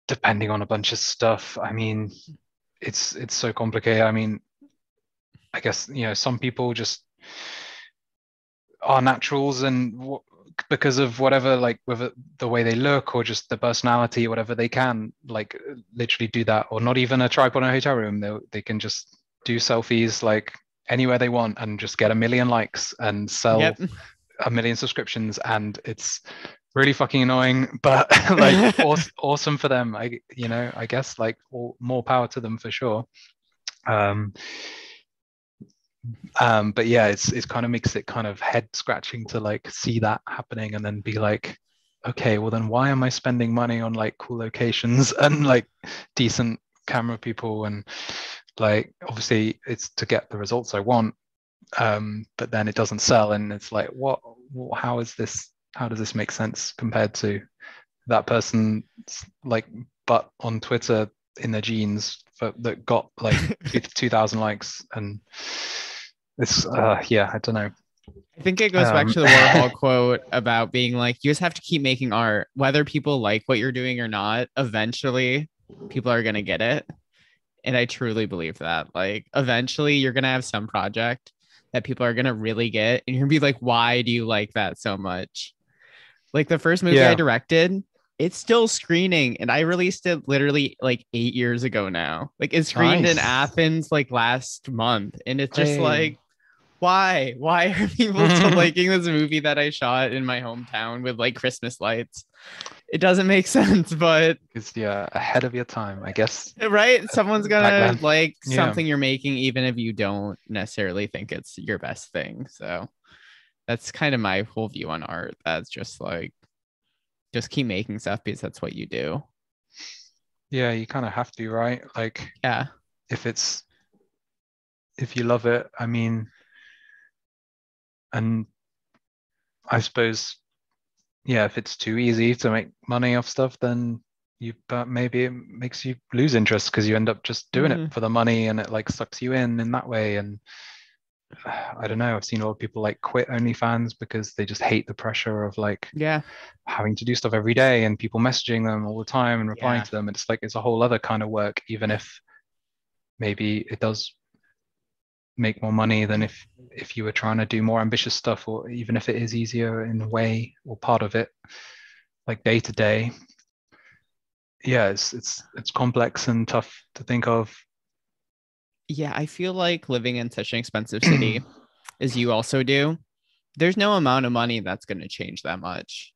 depending on a bunch of stuff. I mean, it's so complicated. I mean, I guess some people just are naturals, and because of whatever, like whether the way they look or just the personality or whatever, they can like literally do that, or not even a tripod in a hotel room. They can just do selfies like anywhere they want and just get a million likes and sell Yep. a million subscriptions, and it's really fucking annoying, but like awesome for them. I guess like more power to them for sure. um but yeah, it's kind of makes it kind of head scratching to like see that happening and then be like, okay, well then why am I spending money on like cool locations and like decent camera people, and like obviously it's to get the results I want, but then it doesn't sell, and it's like how is this, how does this make sense compared to that person's like butt on Twitter in their jeans that got like 2,000 likes, and it's yeah, I don't know. I think it goes back um to the Warhol quote about being like, you just have to keep making art, whether people like what you're doing or not. Eventually, people are going to get it. And I truly believe that. Like, eventually, you're going to have some project that people are going to really get. And you're going to be like, why do you like that so much? Like, the first movie I yeah, directed, it's still screening. And I released it literally like 8 years ago now. Like, it screened in nice. Athens like last month. And it's just Hey, like, Why are people still liking this movie that I shot in my hometown with like Christmas lights? It doesn't make sense, but Because you're ahead of your time, I guess, right, someone's back gonna then. like Yeah. something you're making, even if you don't necessarily think it's your best thing. So that's kind of my whole view on art. That's just like just keep making stuff because that's what you do. Yeah, you kind of have to, right? Like Yeah. if it's if you love it, I mean, and I suppose, yeah, if it's too easy to make money off stuff, then but maybe it makes you lose interest because you end up just doing it Mm, for the money and it like sucks you in that way. And I don't know, I've seen a lot of people like quit OnlyFans because they just hate the pressure of like yeah. having to do stuff every day and people messaging them all the time and replying Yeah. to them. It's like it's a whole other kind of work, even if maybe it does make more money than if you were trying to do more ambitious stuff, or even if it is easier in a way or part of it, like day to day. Yeah, it's complex and tough to think of. Yeah, I feel like living in such an expensive city as you also do, there's no amount of money that's going to change that much.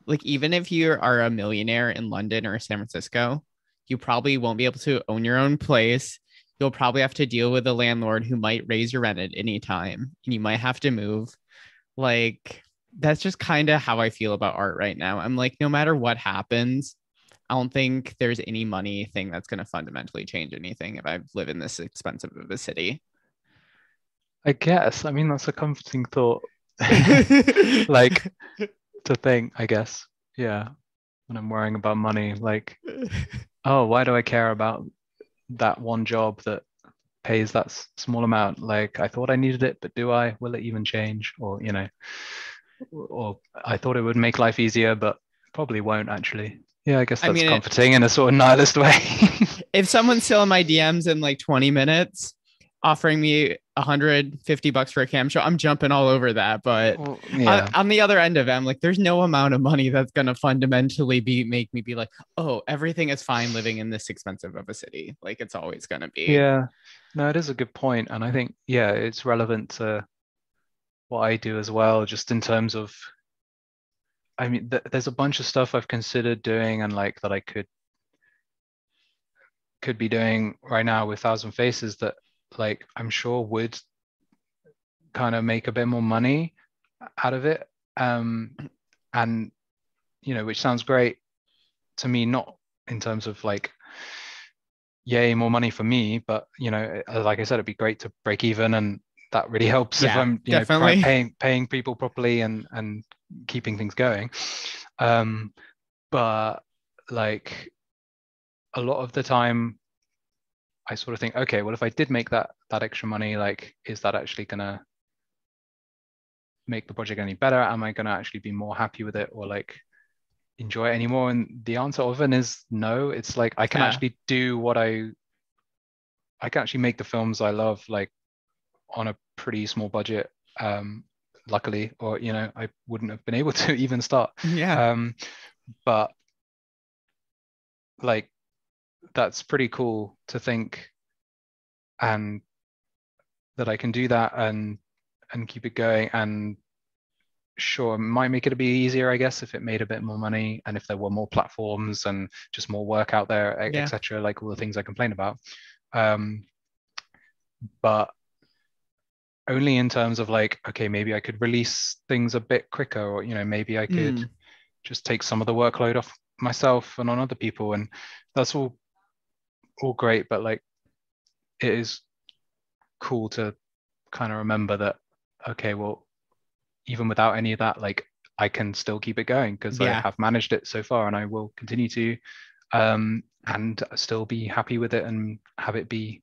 Like, even if you are a millionaire in London or San Francisco, you probably won't be able to own your own place. You'll probably have to deal with a landlord who might raise your rent at any time, and you might have to move. Like, that's just kind of how I feel about art right now. I'm like, no matter what happens, I don't think there's any money thing that's going to fundamentally change anything if I live in this expensive of a city. I guess. I mean, that's a comforting thought. Like to think, I guess. Yeah, when I'm worrying about money, like, oh, why do I care about that one job that pays that small amount? Like, I thought I needed it, but do I? Will it even change? Or, or I thought it would make life easier, but probably won't actually. Yeah, I guess I that's mean, comforting in a sort of nihilist way. if someone's still in my DMs in like 20 minutes offering me $150 for a cam show, I'm jumping all over that. But Well, yeah. on the other end of it, I'm like, there's no amount of money that's going to fundamentally make me be like, oh, everything is fine living in this expensive of a city. Like it's always going to be. Yeah. No, it is a good point. And I think, yeah, it's relevant to what I do as well, just in terms of, I mean, there's a bunch of stuff I've considered doing and like that I could be doing right now with Thousand Faces that like I'm sure would kind of make a bit more money out of it. And which sounds great to me, not in terms of like, yay, more money for me, but like I said, it'd be great to break even, and that really helps if Yeah, I'm, definitely. paying people properly and keeping things going. Um, but like a lot of the time, I sort of think, okay, well, if I did make that extra money, like, is that actually gonna make the project any better? Am I gonna actually be more happy with it, or like enjoy it anymore? And the answer often is no. It's like I can Yeah. actually do I can actually make the films I love, like on a pretty small budget, luckily, or I wouldn't have been able to even start. Yeah. um, but like that's pretty cool to think, and that I can do that and keep it going. And sure, it might make it a bit easier, I guess, if it made a bit more money and if there were more platforms and just more work out there, Yeah. etc., like all the things I complain about. um, but only in terms of like, okay, maybe I could release things a bit quicker, or maybe I could Mm. just take some of the workload off myself and on other people. And that's all great, but like it is cool to kind of remember that, okay, well, even without any of that, like I can still keep it going because I Yeah. have managed it so far and I will continue to, and still be happy with it and have it be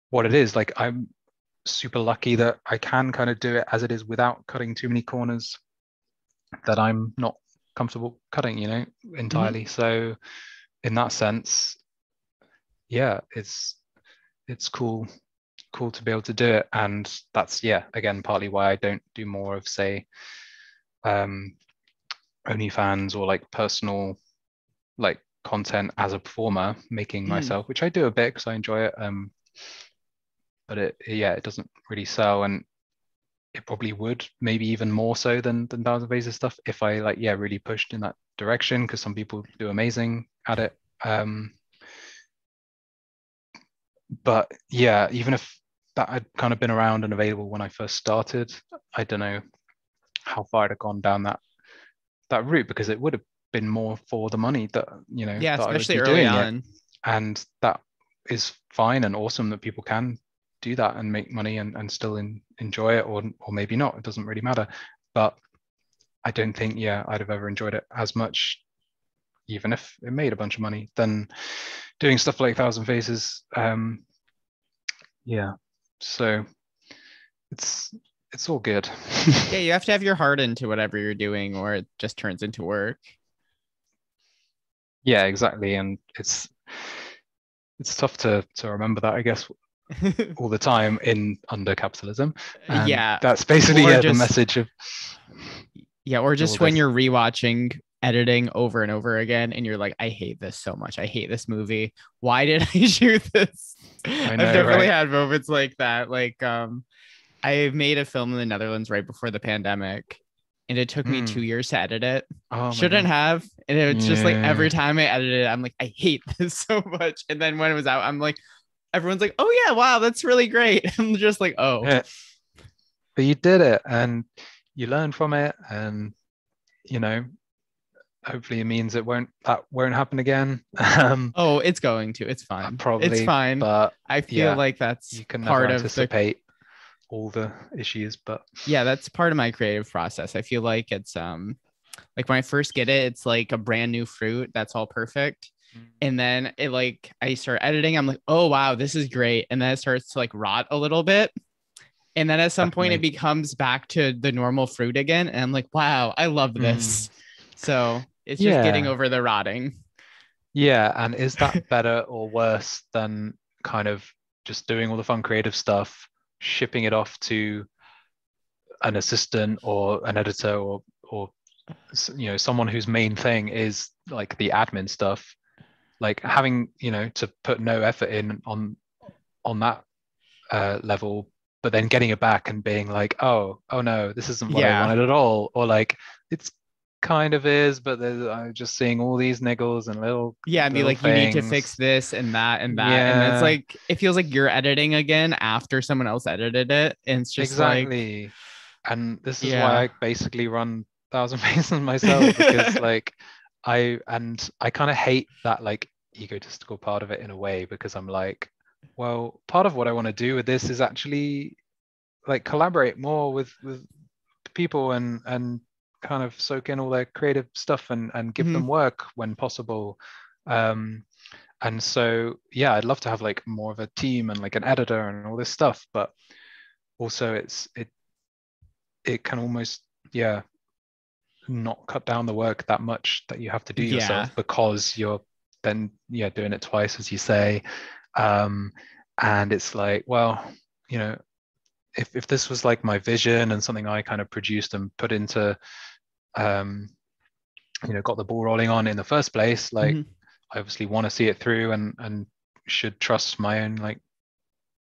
what it is. Like I'm super lucky that I can kind of do it as it is without cutting too many corners that I'm not comfortable cutting, Hmm. entirely. So in that sense, yeah, it's cool to be able to do it. And that's, yeah, again, partly why I don't do more of, say, um OnlyFans or like personal like content as a performer, making Mm. myself, which I do a bit because I enjoy it. but it doesn't really sell, and it probably would, maybe even more so than Thousand Faces stuff if I like really pushed in that direction, because some people do amazing at it. But yeah, even if that had kind of been around and available when I first started, I don't know how far I'd have gone down that route, because it would have been more for the money that Yeah, that I would especially be early doing it. on. And that is fine and awesome that people can do that and make money and still enjoy it, or maybe not. It doesn't really matter. But I don't think I'd have ever enjoyed it as much, even if it made a bunch of money, than doing stuff like Thousand Faces. Yeah, so it's all good. Yeah, you have to have your heart into whatever you're doing, or it just turns into work. Yeah, exactly. And it's tough to remember that, I guess, all the time in under capitalism. And Yeah, that's basically or the just message of or all just when this. you're rewatching editing over and over again and you're like, I hate this so much. I hate this movie. Why did I shoot this? I I've know, definitely right? had moments like that. Like I made a film in the Netherlands right before the pandemic, and it took me 2 years to edit it. Oh my Shouldn't God. have. And it's just like every Yeah. time I edited it, I'm like, I hate this so much. And then when it was out, I'm like, everyone's like, oh yeah, wow, that's really great. I'm just like, oh. Yeah. But you did it, and you learned from it, and you know, hopefully it means that won't happen again. Oh, it's going to. It's fine. It's Probably, fine. but I feel yeah, like that's you can never part of the anticipate all the issues, but yeah, that's part of my creative process. I feel like it's like when I first get it, it's like a brand new fruit that's all perfect. And then it like I start editing, I'm like, oh wow, this is great. And then it starts to like rot a little bit. And then at some point it definitely. becomes back to the normal fruit again. And I'm like, wow, I love Mm. this. So it's just getting Yeah. over the rotting. Yeah. And is that better or worse than kind of just doing all the fun creative stuff, shipping it off to an assistant or an editor, or someone whose main thing is like the admin stuff, like having to put no effort in on that level, but then getting it back and being like, oh no, this isn't what I Yeah. wanted at all, or like it's kind of is, but I'm just seeing all these niggles and little Yeah, and be little like, you need to fix things. this and that and that. And it's Yeah, like, it feels like you're editing again after someone else edited it. And it's just like, exactly. And this is why yeah. I basically run Thousand Faces myself, because like I kind of hate that like egotistical part of it in a way, because I'm like, well, part of what I want to do with this is actually like collaborate more with people, and kind of soak in all their creative stuff, and give them Mhm. work when possible. um and so I'd love to have like more of a team and like an editor and all this stuff, but also it can almost not cut down the work that much that you have to do Yeah. yourself, because you're then doing it twice, as you say. um and it's like, well, you know if this was like my vision and something I kind of produced and put into um got the ball rolling on in the first place, like Mhm. I obviously want to see it through, and should trust my own like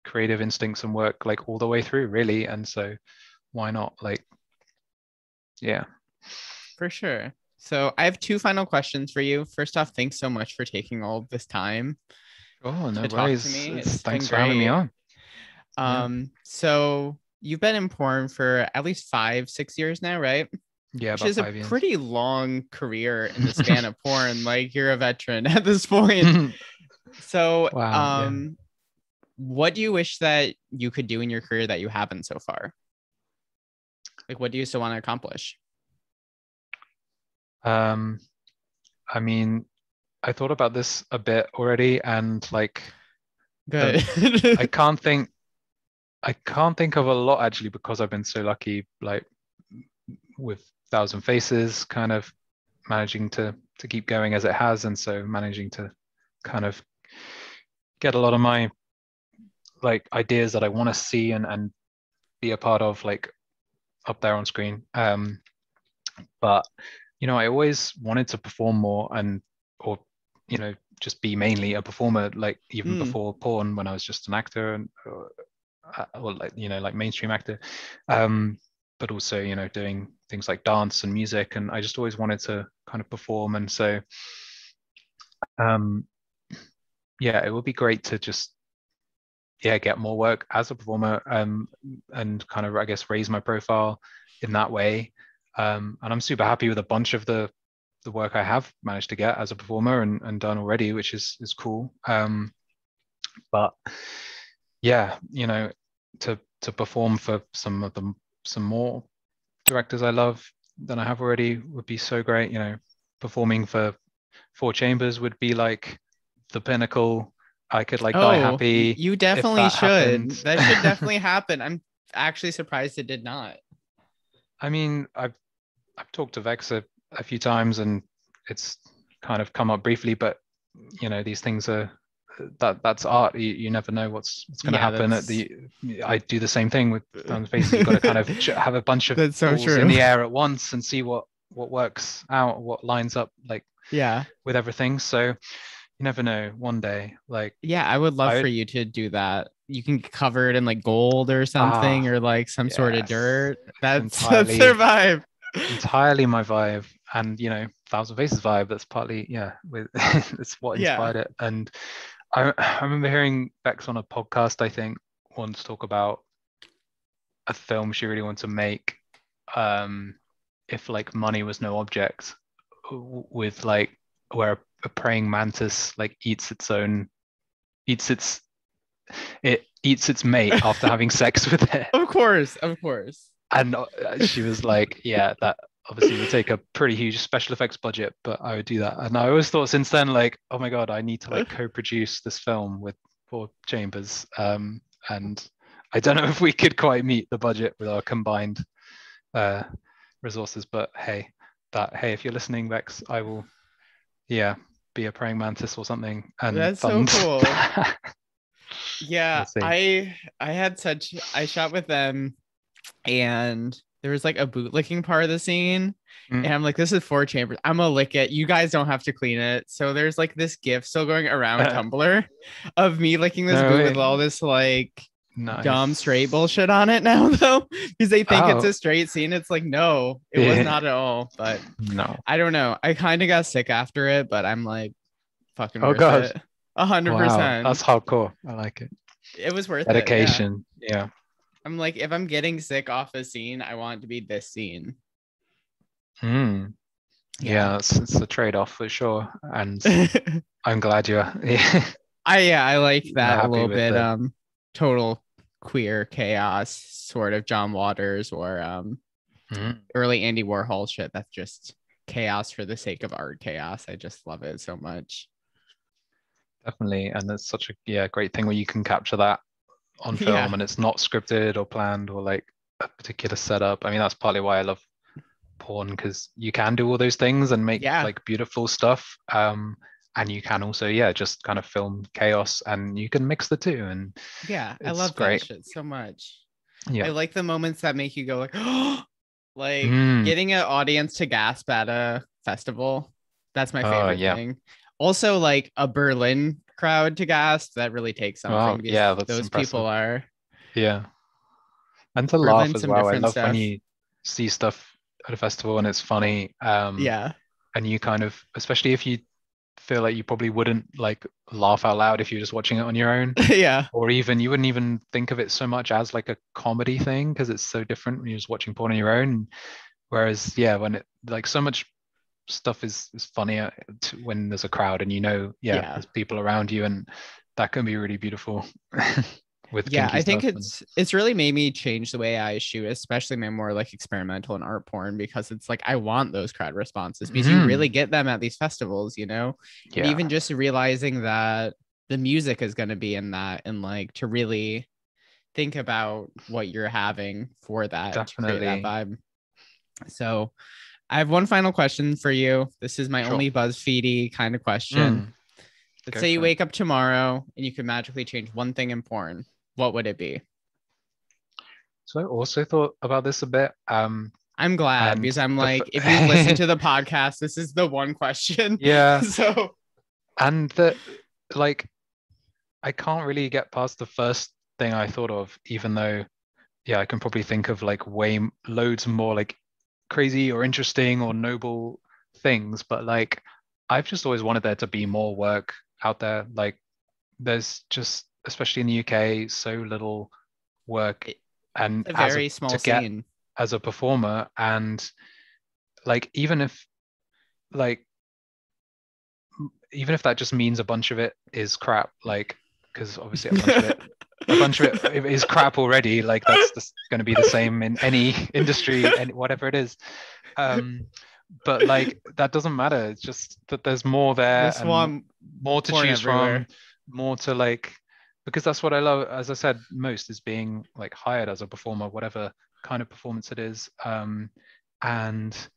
creative instincts and work like all the way through, really. And so why not, like, yeah. For sure. So I have two final questions for you. First off, thanks so much for taking all of this time Oh, no to talk to worries. me. It's It's been thanks for having me great. on. Yeah. So you've been in porn for at least 5, 6 years now, right? Yeah, Which about is a 5 years. pretty long career in the span of porn. Like you're a veteran at this point. So, Wow, yeah. what do you wish that you could do in your career that you haven't so far? Like, what do you still want to accomplish? um I mean, I thought about this a bit already, and like the Good. I can't think I can't think of a lot, actually, because I've been so lucky, like with Thousand Faces kind of managing to keep going as it has, and so managing to kind of get a lot of my like ideas that I want to see and be a part of, like, up there on screen. But I always wanted to perform more, and or just be mainly a performer, like even Mm, before porn, when I was just an actor, and or like, like mainstream actor, but also, doing things like dance and music. And I just always wanted to kind of perform. And so, um, yeah, it would be great to just, get more work as a performer, and kind of, I guess, raise my profile in that way. And I'm super happy with a bunch of the work I have managed to get as a performer and done already, which is cool. But yeah, to perform for some more directors I love than I have already would be so great. Performing for Four Chambers would be like the pinnacle. I could like die Oh, happy you if definitely that happened. should. That should definitely happen. I'm actually surprised it did not. I mean, I've talked to Vex a few times, and it's kind of come up briefly, but these things are that's art. You never know what's going to Yeah, happen at that's the. I do the same thing with Down Spaces. You've got to kind of have a bunch of that's so balls in true. the air at once and see what works out, what lines up like Yeah. with everything. So you never know. One day, like Yeah, I would love I for you to do that. You can cover it in like gold or something, ah or like some sort of yes, dirt. it's That's their vibe. entirely my vibe. And Thousand Faces vibe, that's partly with it's what Yeah. inspired it. And I remember hearing Bex on a podcast, I think, once talk about a film she really wanted to make, if like money was no object, with like where a praying mantis like eats its it eats its mate after having sex with it. Of course, of course. And she was like, yeah, that obviously would take a pretty huge special effects budget, but I would do that. And I always thought since then, like, oh my God, I need to like co-produce this film with Four Chambers. And I don't know if we could quite meet the budget with our combined resources, but hey, if you're listening, Vex, I will, be a praying mantis or something and That's so fund. cool. Yeah, We'll see. I shot with them, and there was like a bootlicking part of the scene. Mm. And I'm like, this is Four Chambers. I'm gonna lick it. You guys don't have to clean it. So there's like this GIF still going around Tumblr of me licking this No boot way. with all this like Nice. dumb straight bullshit on it now, though, because they think it's a straight scene. It's like, no, it was not at all. But no, I don't know. I kind of got sick after it, but I'm like, fucking worth God. it. 100%. Wow, that's hardcore. I like it. It was worth Dedication. it. Yeah. Yeah. I'm like, if I'm getting sick off a scene, I want it to be this scene. Yeah, it's a trade-off for sure. And I'm glad you're I like that a little with bit. Total queer chaos, sort of John Waters or early Andy Warhol shit. That's just chaos for the sake of art chaos. I just love it so much. Definitely. And it's such a great thing where you can capture that on film and it's not scripted or planned or like a particular setup. I mean, that's partly why I love porn, because you can do all those things and make like beautiful stuff. And you can also, just kind of film chaos, and you can mix the two. And I love great. that shit so much. Yeah. I like the moments that make you go like, oh, like getting an audience to gasp at a festival. That's my favorite thing. Also, like a Berlin crowd to gasp, that really takes something. Wow, that's those impressive. people are. Yeah. And to laugh as well. I love when you see stuff at a festival and it's funny. And you kind of, especially if you feel like you probably wouldn't like laugh out loud if you're just watching it on your own. Or even you wouldn't even think of it so much as like a comedy thing, because it's so different when you're just watching porn on your own. Whereas when it like so much stuff is funnier when there's a crowd and there's people around you, and that can be really beautiful. With I think it's really made me change the way I shoot, especially my more like experimental and art porn, because it's like I want those crowd responses, because you really get them at these festivals, and even just realizing that the music is going to be in that, and like to really think about what you're having for that, definitely, to create that vibe. So I have one final question for you. This is my only BuzzFeedy kind of question. Let's say you wake up tomorrow and you could magically change one thing in porn. What would it be? So I also thought about this a bit. I'm glad, because I'm like, if you listen to the podcast, this is the one question. So, and that, like, I can't really get past the first thing I thought of, even though, yeah, I can probably think of like loads more like crazy or interesting or noble things, but like I've just always wanted there to be more work out there. Like there's just, especially in the UK, so little work, It, and it's a as a very small to get scene. as a performer, and like like even if that just means a bunch of it is crap, like because obviously a bunch of it is crap already. Like that's just going to be the same in any industry and whatever it is. Um, but like that doesn't matter. It's just that there's more there Just and want more to porn choose from, everywhere. more to like, because that's what I love. As I said, most is being like hired as a performer, whatever kind of performance it is. And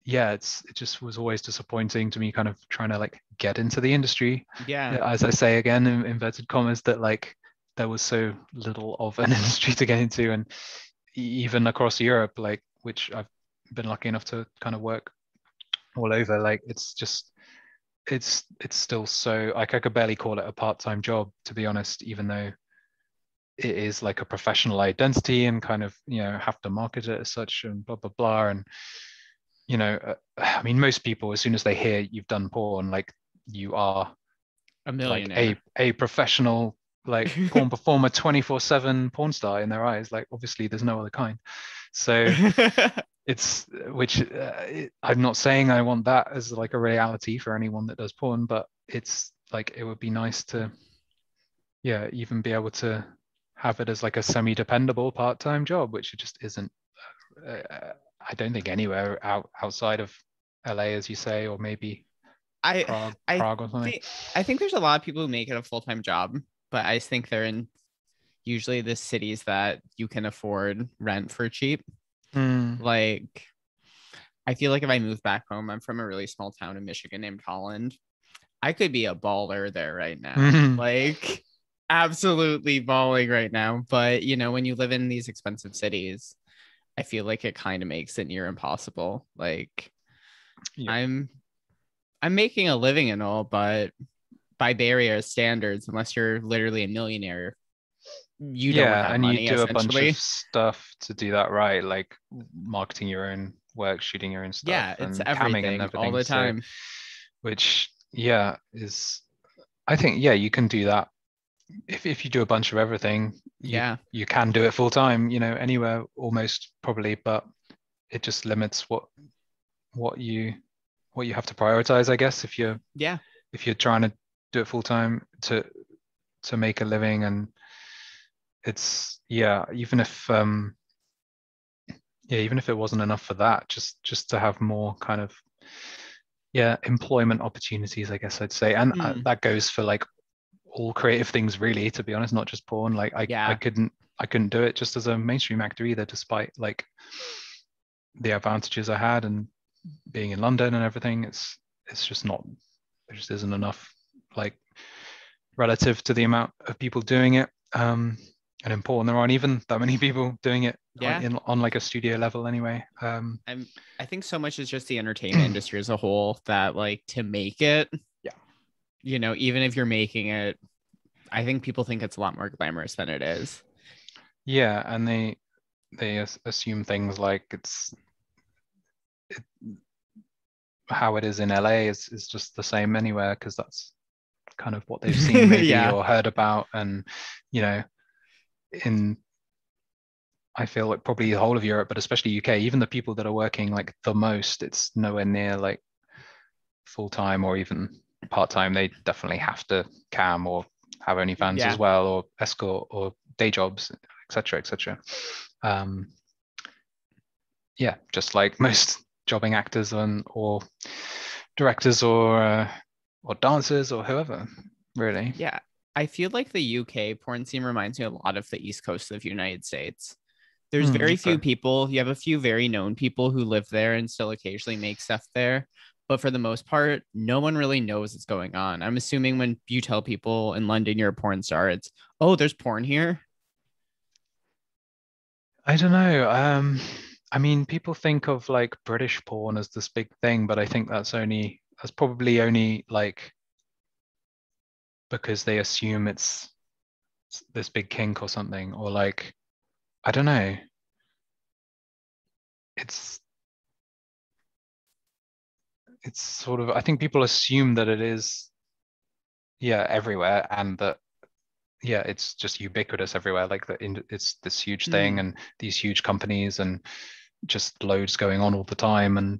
yeah, it just was always disappointing to me, kind of trying to like get into the industry. Yeah, Yeah, as I say again in inverted commas, that like there was so little of an industry to get into, and even across Europe, like which I've been lucky enough to kind of work all over, like it's just it's still so like I could barely call it a part-time job, to be honest, even though it is like a professional identity and kind of, have to market it as such and blah blah blah. And I mean, most people, as soon as they hear you've done porn, like you are a like a millionaire. a professional like porn performer, 24/7 porn star in their eyes. Like obviously there's no other kind. So it's which I'm not saying I want that as like a reality for anyone that does porn, but it's like it would be nice to, yeah, even be able to have it as like a semi-dependable part-time job, which it just isn't. I don't think anywhere outside of LA, as you say, or maybe I I Prague or something. think I think there's a lot of people who make it a full-time job, but I just think they're in usually the cities that you can afford rent for cheap. Mm. Like I feel like if I move back home, I'm from a really small town in Michigan named Holland. I could be a baller there right now. Mm. Like absolutely balling right now. But when you live in these expensive cities, I feel like it kind of makes it near impossible. Like Yep. I'm I'm making a living and all, but by Bay Area standards, unless you're literally a millionaire, you don't Yeah, have and you money do a bunch of essentially. stuff to do that right, like marketing your own work, shooting your own stuff, Yeah, it's and camming and everything all everything. the So, time. which, yeah, I think, yeah, you can do that if you do a bunch of everything. You Yeah. you can do it full time, anywhere almost probably, but it just limits what you what you have to prioritize, I guess, Yeah. if you're trying to do it full time to make a living. And it's, yeah, even if it wasn't enough for that, just to have more kind of, yeah, employment opportunities, I guess I'd say. And Hmm. that goes for like all creative things, really, to be honest, not just porn. Like Yeah. I couldn't do it just as a mainstream actor either, despite like the advantages I had and being in London and everything. It's just not, there just isn't enough, like, relative to the amount of people doing it. And important, there aren't even that many people doing it Yeah. on like a studio level anyway. I'm I think so much is just the entertainment industry as a whole that like to make it, Yeah. even if you're making it, I think people think it's a lot more glamorous than it is. Yeah, and they assume things like it, how it is in LA is just the same anywhere, because that's kind of what they've seen maybe Yeah. or heard about. And you know in I feel like probably the whole of Europe, but especially UK, even the people that are working like the most, it's nowhere near like full time or even part time. They definitely have to cam or have OnlyFans as Yeah. well, or escort or day jobs, etc., etc. Um, yeah, just like most jobbing actors or directors or dancers or whoever, really. Yeah. I feel like the UK porn scene reminds me a lot of the East Coast of the United States. There's very few Okay. people. You have a few very known people who live there and still occasionally make stuff there. But for the most part, no one really knows what's going on. I'm assuming when you tell people in London you're a porn star, it's, oh, there's porn here. I don't know. I mean, people think of like British porn as this big thing, but I think that's probably only like because they assume it's this big kink or something, or like, I don't know. It's sort of, I think people assume that it is, yeah, everywhere, and that, yeah, it's just ubiquitous everywhere. Like it's this huge thing, Hmm. and these huge companies, and just loads going on all the time, and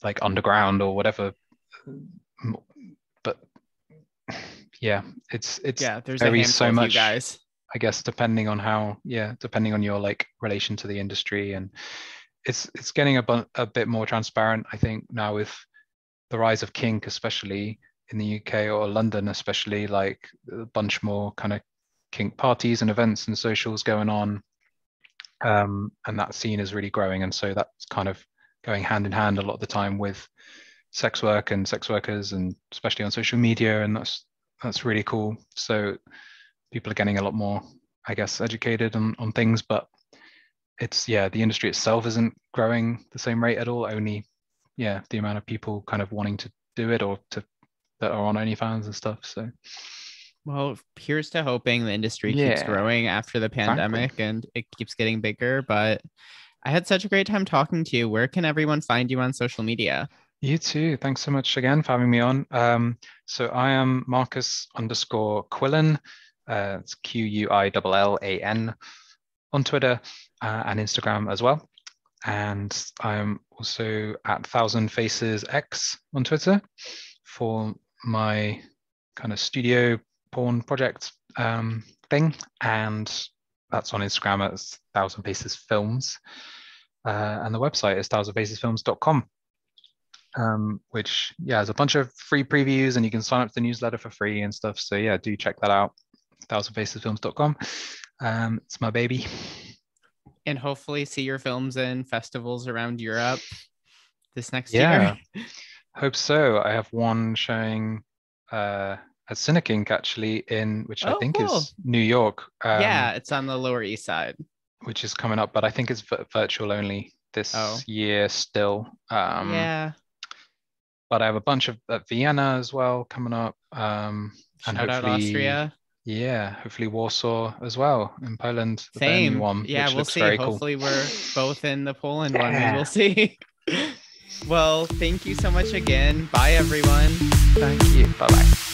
like underground or whatever. But yeah, it's Yeah, there's a varies handful so of you much, guys. I guess, depending on how, yeah, depending on your like relation to the industry. And it's getting a bit more transparent, I think, now with the rise of kink, especially in the UK or London, especially, like a bunch more kind of kink parties and events and socials going on. And that scene is really growing. And so that's kind of going hand in hand a lot of the time with sex work and sex workers, and especially on social media. And that's really cool. So people are getting a lot more, I guess, educated on things, but it's, yeah, the industry itself isn't growing the same rate at all. Only, yeah, the amount of people kind of wanting to do it, or to that are on OnlyFans and stuff. So Well, here's to hoping the industry keeps yeah, growing after the exactly. pandemic and it keeps getting bigger. But I had such a great time talking to you. Where can everyone find you on social media? You too. Thanks so much again for having me on. So I am Marcus underscore Quillan. It's QUILLAN on Twitter and Instagram as well. And I'm also at Thousand Faces X on Twitter for my kind of studio porn project thing. And that's on Instagram as Thousand Faces Films. And the website is thousandfacesfilms.com. Which, yeah, has a bunch of free previews, and you can sign up to the newsletter for free and stuff. So yeah, do check that out. thousandfacesfilms.com. It's my baby. And hopefully see your films in festivals around Europe this next year. Yeah, hope so. I have one showing at Cinekink actually, in which I Oh, think cool. is New York, Yeah, it's on the Lower East Side. which is coming up, but I think it's virtual only this Oh, year still. yeah. But I have a bunch of at Vienna as well coming up, and Shout out hopefully, Austria. yeah, hopefully Warsaw as well in Poland, the very new Same. one, Yeah, which we'll looks see. very cool. Hopefully, we're both in the Poland one. We will Yeah, see. Well, thank you so much again. Bye, everyone. thank you. Bye bye.